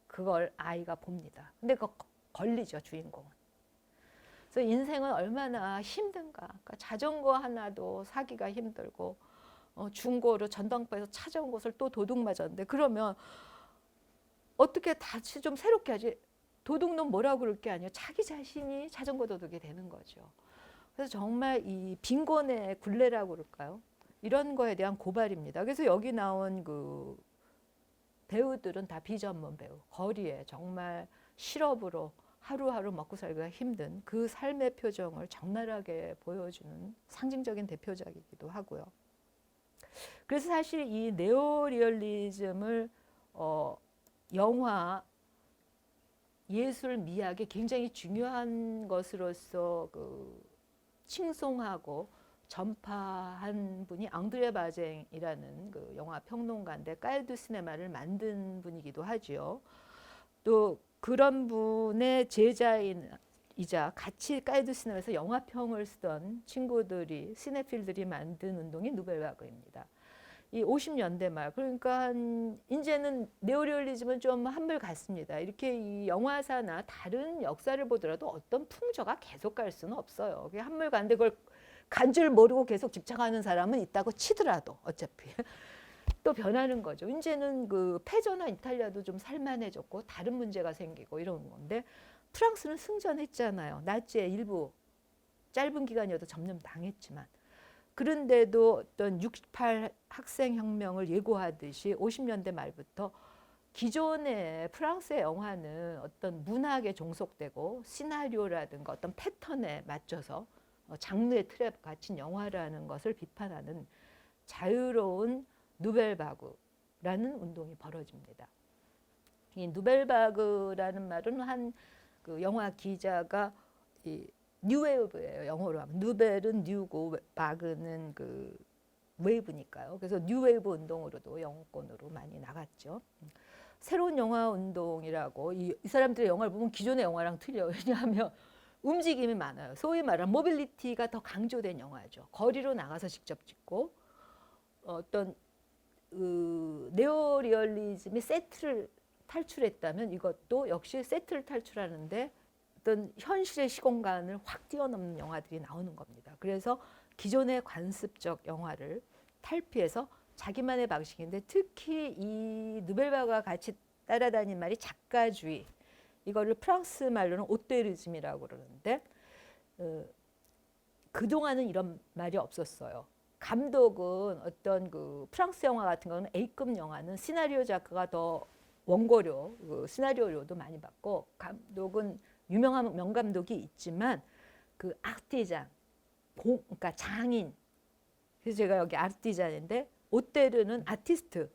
그걸 아이가 봅니다. 근데 그거 걸리죠, 주인공은. 그래서 인생은 얼마나 힘든가. 그러니까 자전거 하나도 사기가 힘들고 중고로 전당포에서 찾아온 것을 또 도둑 맞았는데 그러면 어떻게 다시 좀 새롭게 하지? 도둑놈 뭐라고 그럴 게 아니에요. 자기 자신이 자전거 도둑이 되는 거죠. 그래서 정말 이 빈곤의 굴레라고 그럴까요? 이런 거에 대한 고발입니다. 그래서 여기 나온 그 배우들은 다 비전문 배우. 거리에 정말 실업으로 하루하루 먹고 살기가 힘든 그 삶의 표정을 적나라하게 보여주는 상징적인 대표작이기도 하고요. 그래서 사실 이 네오리얼리즘을 영화, 예술, 미학에 굉장히 중요한 것으로서 그 칭송하고 전파한 분이 앙드레 바쟁이라는 그 영화 평론가인데 까르두 시네마를 만든 분이기도 하지요. 또 그런 분의 제자이자 같이 까르두 시네마에서 영화평을 쓰던 친구들이 시네필들이 만든 운동이 누벨바그입니다. 이 50년대 말 그러니까 이제는 네오리얼리즘은 좀 한물 갔습니다. 이렇게 이 영화사나 다른 역사를 보더라도 어떤 풍조가 계속 갈 수는 없어요. 그게 한물 갔는데 그걸 간 줄 모르고 계속 집착하는 사람은 있다고 치더라도 어차피 또 변하는 거죠. 이제는 그 패전한 이탈리아도 좀 살만해졌고 다른 문제가 생기고 이런 건데 프랑스는 승전했잖아요. 나치의 일부 짧은 기간이어도 점령 당했지만 그런데도 어떤 68 학생혁명을 예고하듯이 50년대 말부터 기존의 프랑스의 영화는 어떤 문학에 종속되고 시나리오라든가 어떤 패턴에 맞춰서 장르의 틀에 갇힌 영화라는 것을 비판하는 자유로운 누벨바그라는 운동이 벌어집니다. 이 누벨바그라는 말은 한 그 영화 기자가 이 뉴웨이브예요. 영어로 하면 누벨은 뉴고 바그는 그 웨이브니까요. 그래서 뉴웨이브 운동으로도 영어권으로 많이 나갔죠. 새로운 영화 운동이라고 이 사람들의 영화를 보면 기존의 영화랑 틀려요. 왜냐하면 움직임이 많아요. 소위 말하는 모빌리티가 더 강조된 영화죠. 거리로 나가서 직접 찍고 어떤 네오리얼리즘이 세트를 탈출했다면 이것도 역시 세트를 탈출하는데 어떤 현실의 시공간을 확 뛰어넘는 영화들이 나오는 겁니다. 그래서 기존의 관습적 영화를 탈피해서 자기만의 방식인데 특히 이 누벨바가 같이 따라다닌 말이 작가주의. 이거를 프랑스 말로는 오테리즘이라고 그러는데 그동안은 이런 말이 없었어요. 감독은 어떤 그 프랑스 영화 같은 거는 A급 영화는 시나리오 작가가 더 원고료, 시나리오료도 많이 받고 감독은 유명한 명감독이 있지만 그 아티잔, 그러니까 장인. 그래서 제가 여기 아티잔인데 오테르는 아티스트,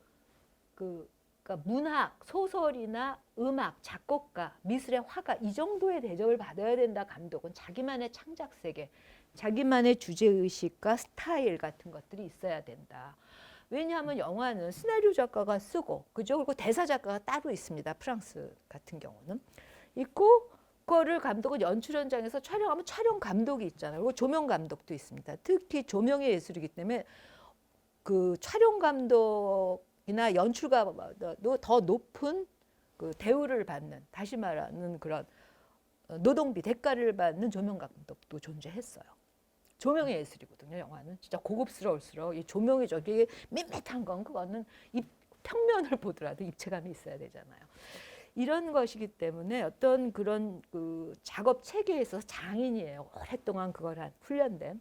그러니까 문학, 소설이나 음악, 작곡가, 미술의 화가 이 정도의 대접을 받아야 된다. 감독은 자기만의 창작 세계, 자기만의 주제 의식과 스타일 같은 것들이 있어야 된다. 왜냐하면 영화는 시나리오 작가가 쓰고, 그죠? 그리고 대사 작가가 따로 있습니다. 프랑스 같은 경우는 있고, 그거를 감독은 연출 현장에서 촬영하면 촬영 감독이 있잖아요. 그리고 조명 감독도 있습니다. 특히 조명의 예술이기 때문에 그 촬영 감독이나 연출가도 더 높은 그 대우를 받는, 다시 말하는 그런 노동비 대가를 받는 조명 감독도 존재했어요. 조명의 예술이거든요. 영화는 진짜 고급스러울수록 이 조명이 저기 밋밋한 건 그거는 평면을 보더라도 입체감이 있어야 되잖아요. 이런 것이기 때문에 어떤 그런 그 작업 체계에서 장인이에요. 오랫동안 그걸 훈련된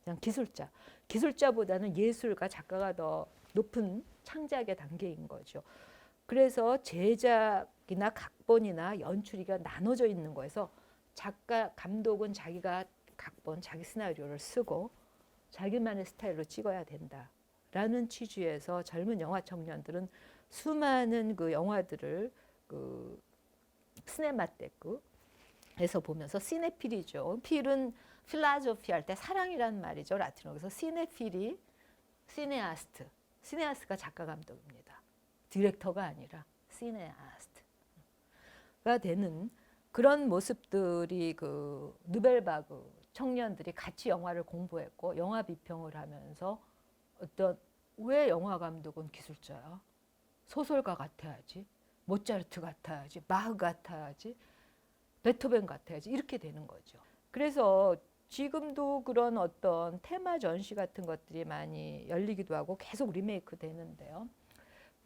그냥 기술자. 기술자보다는 예술가, 작가가 더 높은 창작의 단계인 거죠. 그래서 제작이나 각본이나 연출이가 나눠져 있는 거에서 작가, 감독은 자기가 각본, 자기 시나리오를 쓰고 자기만의 스타일로 찍어야 된다라는 취지에서 젊은 영화 청년들은 수많은 그 영화들을 그 시네마테크에서 보면서 시네필이죠. 필은 필라조피 할 때 사랑이란 말이죠. 라틴어로. 그래서 시네필이 시네아스트. 시네아스트가 작가 감독입니다. 디렉터가 아니라 시네아스트가 되는 그런 모습들이 그 누벨바그 청년들이 같이 영화를 공부했고 영화 비평을 하면서 어떤 왜 영화 감독은 기술자야? 소설가 같아야지. 모차르트 같아야지. 바흐 같아야지. 베토벤 같아야지. 이렇게 되는 거죠. 그래서 지금도 그런 어떤 테마 전시 같은 것들이 많이 열리기도 하고 계속 리메이크 되는데요.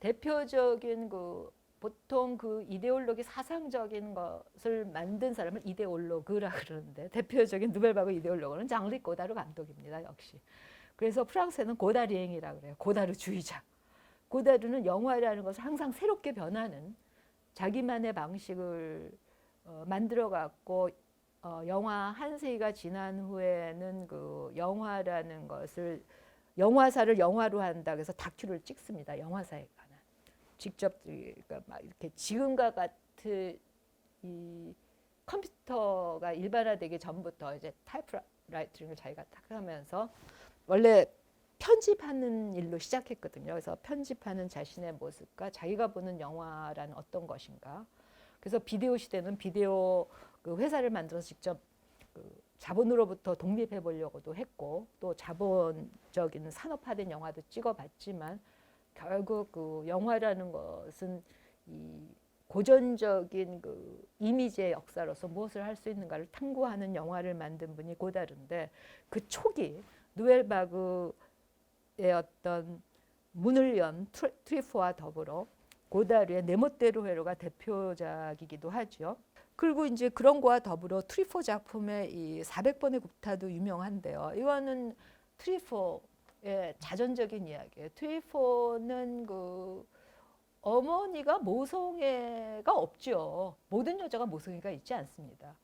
대표적인 그 보통 그 이데올로기 사상적인 것을 만든 사람을 이데올로그라 그러는데 대표적인 누벨바그 이데올로그는 장리 고다르 감독입니다. 역시. 그래서 프랑스에는 고다리앵이라 그래요. 고다르주의자. 고다르는 영화라는 것을 항상 새롭게 변하는 자기만의 방식을 만들어 갖고 영화 한 세기가 지난 후에는 그 영화라는 것을 영화사를 영화로 한다 그래서 다큐를 찍습니다. 영화사에 관한. 직접 그러니까 막 이렇게 지금과 같은 이 컴퓨터가 일반화되기 전부터 이제 타이프라이팅을 자기가 딱 하면서 원래 편집하는 일로 시작했거든요. 그래서 편집하는 자신의 모습과 자기가 보는 영화라는 어떤 것인가. 그래서 비디오 시대는 비디오 그 회사를 만들어서 직접 그 자본으로부터 독립해 보려고도 했고 또 자본적인 산업화된 영화도 찍어봤지만 결국 그 영화라는 것은 이 고전적인 그 이미지의 역사로서 무엇을 할 수 있는가를 탐구하는 영화를 만든 분이 고다르인데 그 초기 누엘바그의 어떤 문을 연 트리포와 더불어 고다르의 내 멋대로 회로가 대표작이기도 하죠. 그리고 이제 그런 거와 더불어 트리포 작품의 이 400번의 구타도 유명한데요. 이거는 트리포의 자전적인 이야기예요. 트리포는 그 어머니가 모성애가 없죠. 모든 여자가 모성애가 있지 않습니다.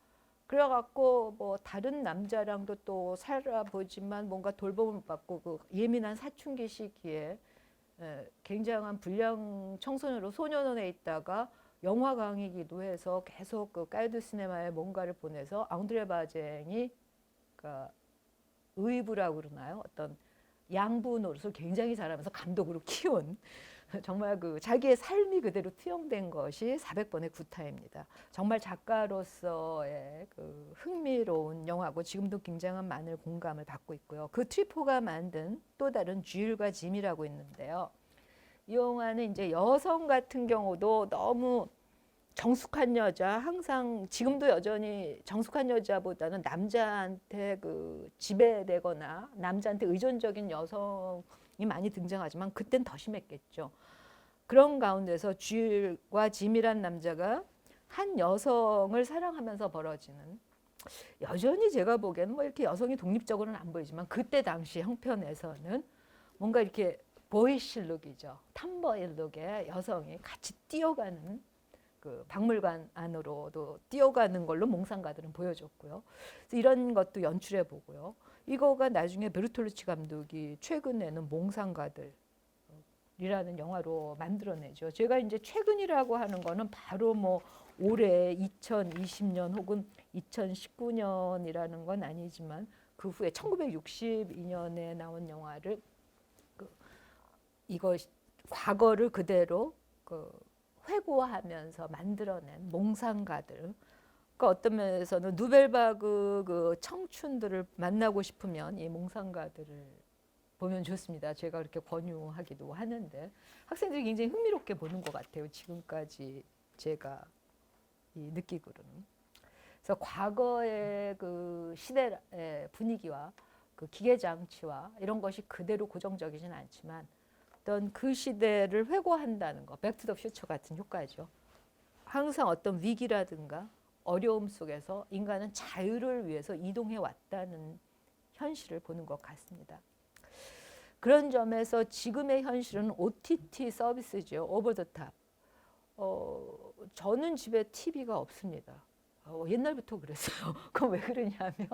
그래갖고 뭐 다른 남자랑도 또 살아보지만 뭔가 돌봄을 받고 그 예민한 사춘기 시기에 굉장한 불량 청소년으로 소년원에 있다가 영화광이기도 해서 계속 그 까이드 시네마에 뭔가를 보내서 앙드레 바쟁이 그러니까 의부라고 그러나요? 어떤 양부 노릇을 굉장히 잘하면서 감독으로 키운 정말 그 자기의 삶이 그대로 투영된 것이 400번의 구타입니다. 정말 작가로서의 그 흥미로운 영화고 지금도 굉장한 많은 공감을 받고 있고요. 그 트리포가 만든 또 다른 쥐일과 짐이라고 있는데요. 이 영화는 이제 여성 같은 경우도 너무 정숙한 여자, 항상 지금도 여전히 정숙한 여자보다는 남자한테 그 지배되거나 남자한테 의존적인 여성이 많이 등장하지만 그땐 더 심했겠죠. 그런 가운데서 쥐일과 짐이란 남자가 한 여성을 사랑하면서 벌어지는 여전히 제가 보기에는 뭐 이렇게 여성이 독립적으로는 안 보이지만 그때 당시 형편에서는 뭔가 이렇게 보이실 룩이죠. 탐보일 룩의 여성이 같이 뛰어가는 그 박물관 안으로도 뛰어가는 걸로 몽상가들은 보여줬고요. 그래서 이런 것도 연출해 보고요. 이거가 나중에 베르톨루치 감독이 최근에는 몽상가들이라는 영화로 만들어내죠. 제가 이제 최근이라고 하는 거는 바로 뭐 올해 2020년 혹은 2019년이라는 건 아니지만 그 후에 1962년에 나온 영화를 이거 과거를 그대로 회고하면서 만들어낸 몽상가들. 그러니까 어떤 면에서는 누벨바그 그 청춘들을 만나고 싶으면 이 몽상가들을 보면 좋습니다. 제가 그렇게 권유하기도 하는데 학생들이 굉장히 흥미롭게 보는 것 같아요. 지금까지 제가 느끼기로는. 그래서 과거의 그 시대의 분위기와 그 기계 장치와 이런 것이 그대로 고정적이지는 않지만 어떤 그 시대를 회고한다는 거, 백투 더 퓨처 같은 효과죠. 항상 어떤 위기라든가 어려움 속에서 인간은 자유를 위해서 이동해 왔다는 현실을 보는 것 같습니다. 그런 점에서 지금의 현실은 OTT 서비스죠. 오버 더 탑. 저는 집에 TV가 없습니다. 옛날부터 그랬어요. 그건 왜 그러냐면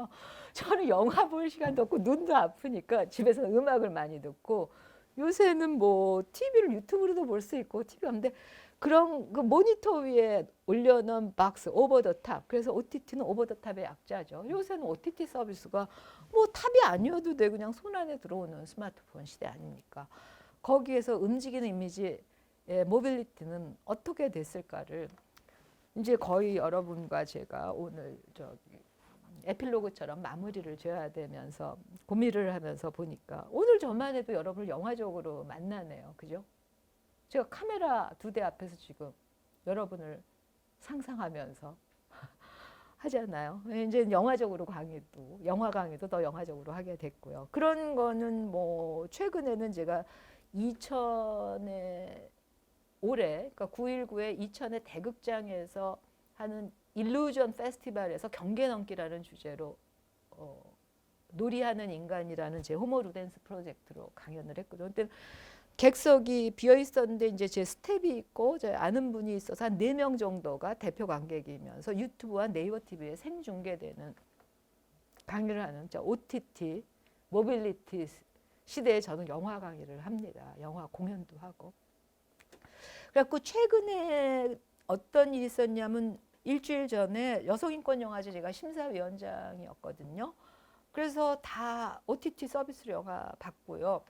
저는 영화 볼 시간도 없고 눈도 아프니까 집에서 음악을 많이 듣고 요새는 뭐 TV를 유튜브로도 볼 수 있고 TV 없는데 그런 그 모니터 위에 올려놓은 박스 오버 더 탑. 그래서 OTT는 오버 더 탑의 약자죠. 요새는 OTT 서비스가 뭐 탑이 아니어도 돼 그냥 손 안에 들어오는 스마트폰 시대 아닙니까? 거기에서 움직이는 이미지의 모빌리티는 어떻게 됐을까를 이제 거의 여러분과 제가 오늘 저기 에필로그처럼 마무리를 지어야 되면서 고민을 하면서 보니까 오늘 저만 해도 여러분을 영화적으로 만나네요. 그죠? 제가 카메라 2대 앞에서 지금 여러분을 상상하면서 하잖아요. 이제 영화적으로 강의도, 영화 강의도 더 영화적으로 하게 됐고요. 그런 거는 뭐 최근에는 제가 2000에 올해 그러니까 9.19에 이천의 대극장에서 하는 일루전 페스티벌에서 경계 넘기라는 주제로 놀이하는 인간이라는 제 호모 루덴스 프로젝트로 강연을 했거든요. 근데 객석이 비어 있었는데 이제 제 스텝이 있고 제 아는 분이 있어서 한 4명 정도가 대표 관객이면서 유튜브와 네이버 TV에 생중계되는 강의를 하는 OTT 모빌리티 시대에 저는 영화 강의를 합니다. 영화 공연도 하고. 그래갖고 최근에 어떤 일이 있었냐면 일주일 전에 여성인권영화제 제가 심사위원장이었거든요. 그래서 다 OTT 서비스로 영화 봤고요.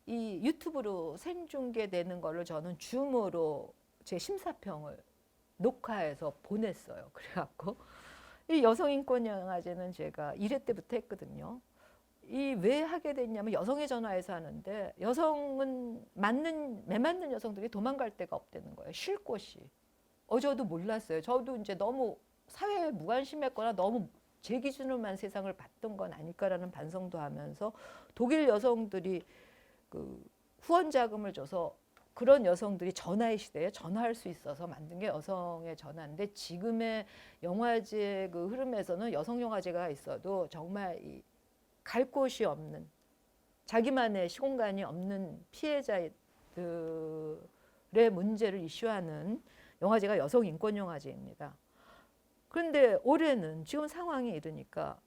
이 유튜브로 생중계되는 거를 저는 줌으로 제 심사평을 녹화해서 보냈어요. 그래갖고 이 여성인권영화제는 제가 1회 때부터 했거든요. 이 왜 하게 됐냐면 여성의 전화에서 하는데 여성은 매 맞는 여성들이 도망갈 데가 없다는 거예요. 쉴 곳이. 저도 몰랐어요. 저도 이제 너무 사회에 무관심했거나 너무 제 기준으로만 세상을 봤던 건 아닐까라는 반성도 하면서 독일 여성들이 그 후원 자금을 줘서 그런 여성들이 전화의 시대에 전화할 수 있어서 만든 게 여성의 전화인데 지금의 영화제 그 흐름에서는 여성 영화제가 있어도 정말 갈 곳이 없는 자기만의 시공간이 없는 피해자들의 문제를 이슈하는 영화제가 여성인권영화제입니다. 그런데 올해는 지금 상황이 이러니까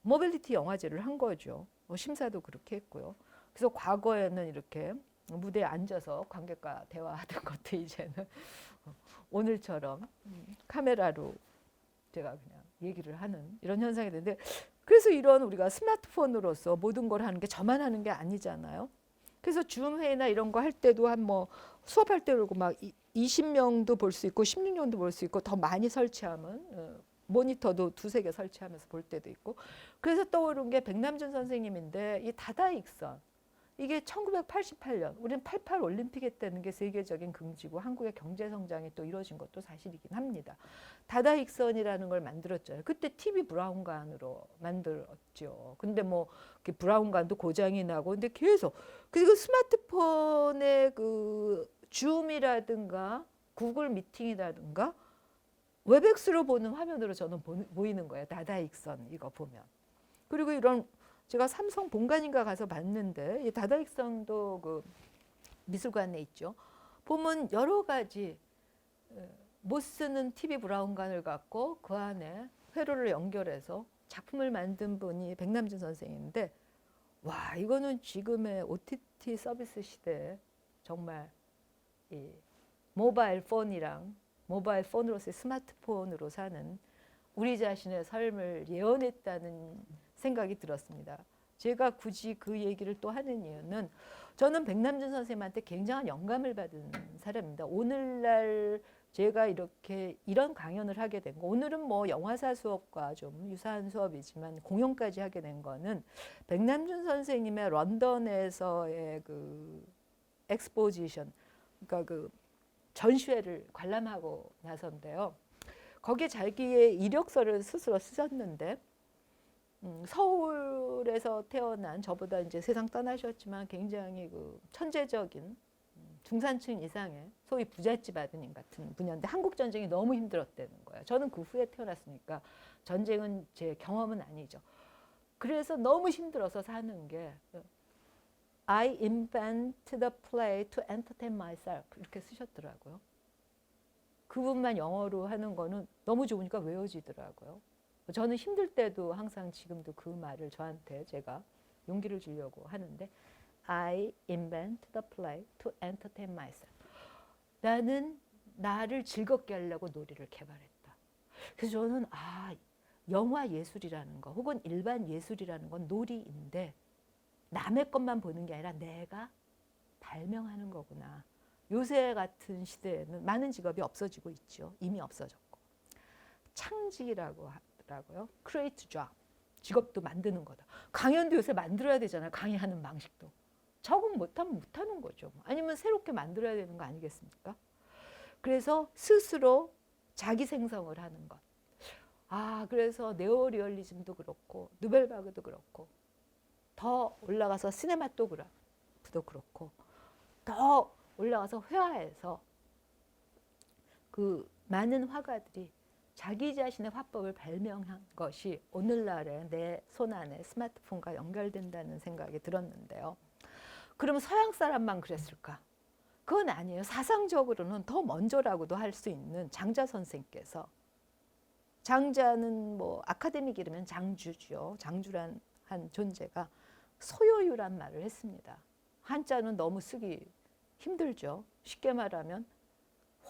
모빌리티 영화제를 한 거죠. 심사도 그렇게 했고요. 그래서 과거에는 이렇게 무대에 앉아서 관객과 대화하던 것도 이제는 오늘처럼 카메라로 제가 그냥 얘기를 하는 이런 현상이 되는데 그래서 이런 우리가 스마트폰으로서 모든 걸 하는 게 저만 하는 게 아니잖아요. 그래서 줌 회의나 이런 거 할 때도 한 뭐 수업할 때 그러고 막 20명도 볼 수 있고 16명도 볼 수 있고 더 많이 설치하면 모니터도 2-3개 설치하면서 볼 때도 있고 그래서 떠오른 게 백남준 선생님인데 이 다다익선 이게 1988년 우리는 88 올림픽 했다는 게 세계적인 긍지고 한국의 경제 성장이 또 이루어진 것도 사실이긴 합니다. 다다익선이라는 걸 만들었잖아요. 그때 TV 브라운관으로 만들었죠. 근데 뭐 브라운관도 고장이 나고 근데 계속 그리고 스마트폰의 그 줌이라든가 구글 미팅이라든가 웹엑스로 보는 화면으로 저는 보이는 거예요. 다다익선 이거 보면. 그리고 이런 제가 삼성 본관인가 가서 봤는데 이 다다익선도 그 미술관에 있죠. 보면 여러 가지 못 쓰는 TV 브라운관을 갖고 그 안에 회로를 연결해서 작품을 만든 분이 백남준 선생인데, 와, 이거는 지금의 OTT 서비스 시대에 정말 이 모바일 폰이랑 모바일 폰으로서의 스마트폰으로 사는 우리 자신의 삶을 예언했다는 생각이 들었습니다. 제가 굳이 그 얘기를 또 하는 이유는 저는 백남준 선생님한테 굉장한 영감을 받은 사람입니다. 오늘날 제가 이렇게 이런 강연을 하게 된 거, 오늘은 뭐 영화사 수업과 좀 유사한 수업이지만 공연까지 하게 된 거는 백남준 선생님의 런던에서의 그 엑스포지션, 그러니까 그 전시회를 관람하고 나서인데요. 거기에 자기의 이력서를 스스로 쓰셨는데, 서울에서 태어난, 저보다 이제 세상 떠나셨지만 굉장히 그 천재적인 중산층 이상의 소위 부잣집 아드님 같은 분이었는데 한국 전쟁이 너무 힘들었다는 거예요. 저는 그 후에 태어났으니까 전쟁은 제 경험은 아니죠. 그래서 너무 힘들어서 사는 게 I invent the play to entertain myself 이렇게 쓰셨더라고요. 그분만 영어로 하는 거는 너무 좋으니까 외워지더라고요. 저는 힘들 때도 항상 지금도 그 말을 저한테 제가 용기를 주려고 하는데 I invent the play to entertain myself. 나는 나를 즐겁게 하려고 놀이를 개발했다. 그래서 저는 영화 예술이라는 거 혹은 일반 예술이라는 건 놀이인데 남의 것만 보는 게 아니라 내가 발명하는 거구나. 요새 같은 시대에는 많은 직업이 없어지고 있죠. 이미 없어졌고. 창직이라고 하더라고요. create job. 직업도 만드는 거다. 강연도 요새 만들어야 되잖아요. 강의하는 방식도. 적응 못하면 못하는 거죠. 아니면 새롭게 만들어야 되는 거 아니겠습니까? 그래서 스스로 자기 생성을 하는 것. 그래서 네오리얼리즘도 그렇고 누벨바그도 그렇고 더 올라가서 시네마토그라프도 그렇고 더 올라가서 회화에서 그 많은 화가들이 자기 자신의 화법을 발명한 것이 오늘날의 내 손안에 스마트폰과 연결된다는 생각이 들었는데요. 그러면 서양 사람만 그랬을까? 그건 아니에요. 사상적으로는 더 먼저라고도 할 수 있는 장자 선생께서, 장자는 뭐 아카데믹 이르면 장주죠. 장주란 한 존재가 소요유란 말을 했습니다. 한자는 너무 쓰기 힘들죠. 쉽게 말하면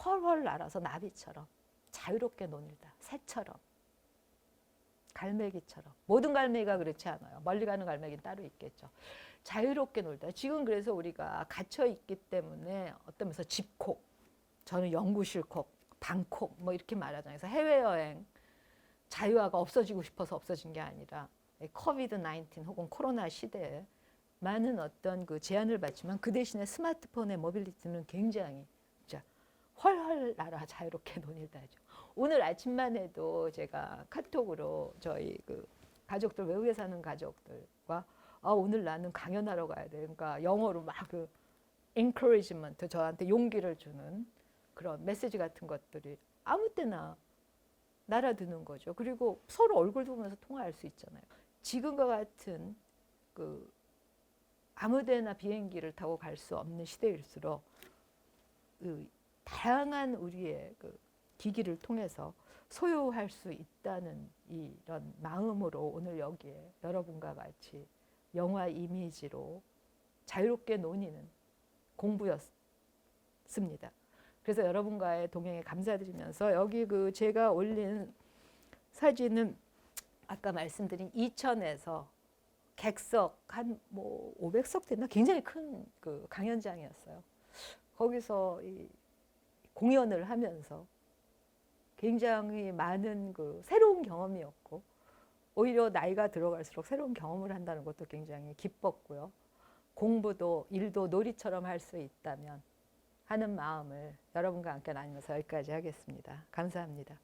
훨훨 날아서 나비처럼 자유롭게 논일다. 새처럼, 갈매기처럼. 모든 갈매기가 그렇지 않아요. 멀리 가는 갈매기는 따로 있겠죠. 자유롭게 놀다. 지금 그래서 우리가 갇혀 있기 때문에 어떤 면에서 집콕, 저는 연구실콕, 방콕 뭐 이렇게 말하잖아요. 그래서 해외여행, 자유화가 없어지고 싶어서 없어진 게 아니라 코비드-19 혹은 코로나 시대에 많은 어떤 그 제한을 받지만 그 대신에 스마트폰의 모빌리티는 굉장히 진짜 훨훨 날아 자유롭게 논일다죠. 오늘 아침만 해도 제가 카톡으로 저희 그 가족들, 외국에 사는 가족들과 오늘 나는 강연하러 가야 돼. 그러니까 영어로 막 그 encouragement, 저한테 용기를 주는 그런 메시지 같은 것들이 아무 때나 날아드는 거죠. 그리고 서로 얼굴도 보면서 통화할 수 있잖아요. 지금과 같은 그 아무 데나 비행기를 타고 갈 수 없는 시대일수록 그 다양한 우리의 그 기기를 통해서 소유할 수 있다는 이런 마음으로 오늘 여기에 여러분과 같이 영화 이미지로 자유롭게 논의는 공부였습니다. 그래서 여러분과의 동행에 감사드리면서 여기 그 제가 올린 사진은 아까 말씀드린 이천에서 객석 한 뭐 500석 됐나 굉장히 큰 그 강연장이었어요. 거기서 이 공연을 하면서 굉장히 많은 그 새로운 경험이었고 오히려 나이가 들어갈수록 새로운 경험을 한다는 것도 굉장히 기뻤고요. 공부도 일도 놀이처럼 할 수 있다면 하는 마음을 여러분과 함께 나누면서 여기까지 하겠습니다. 감사합니다.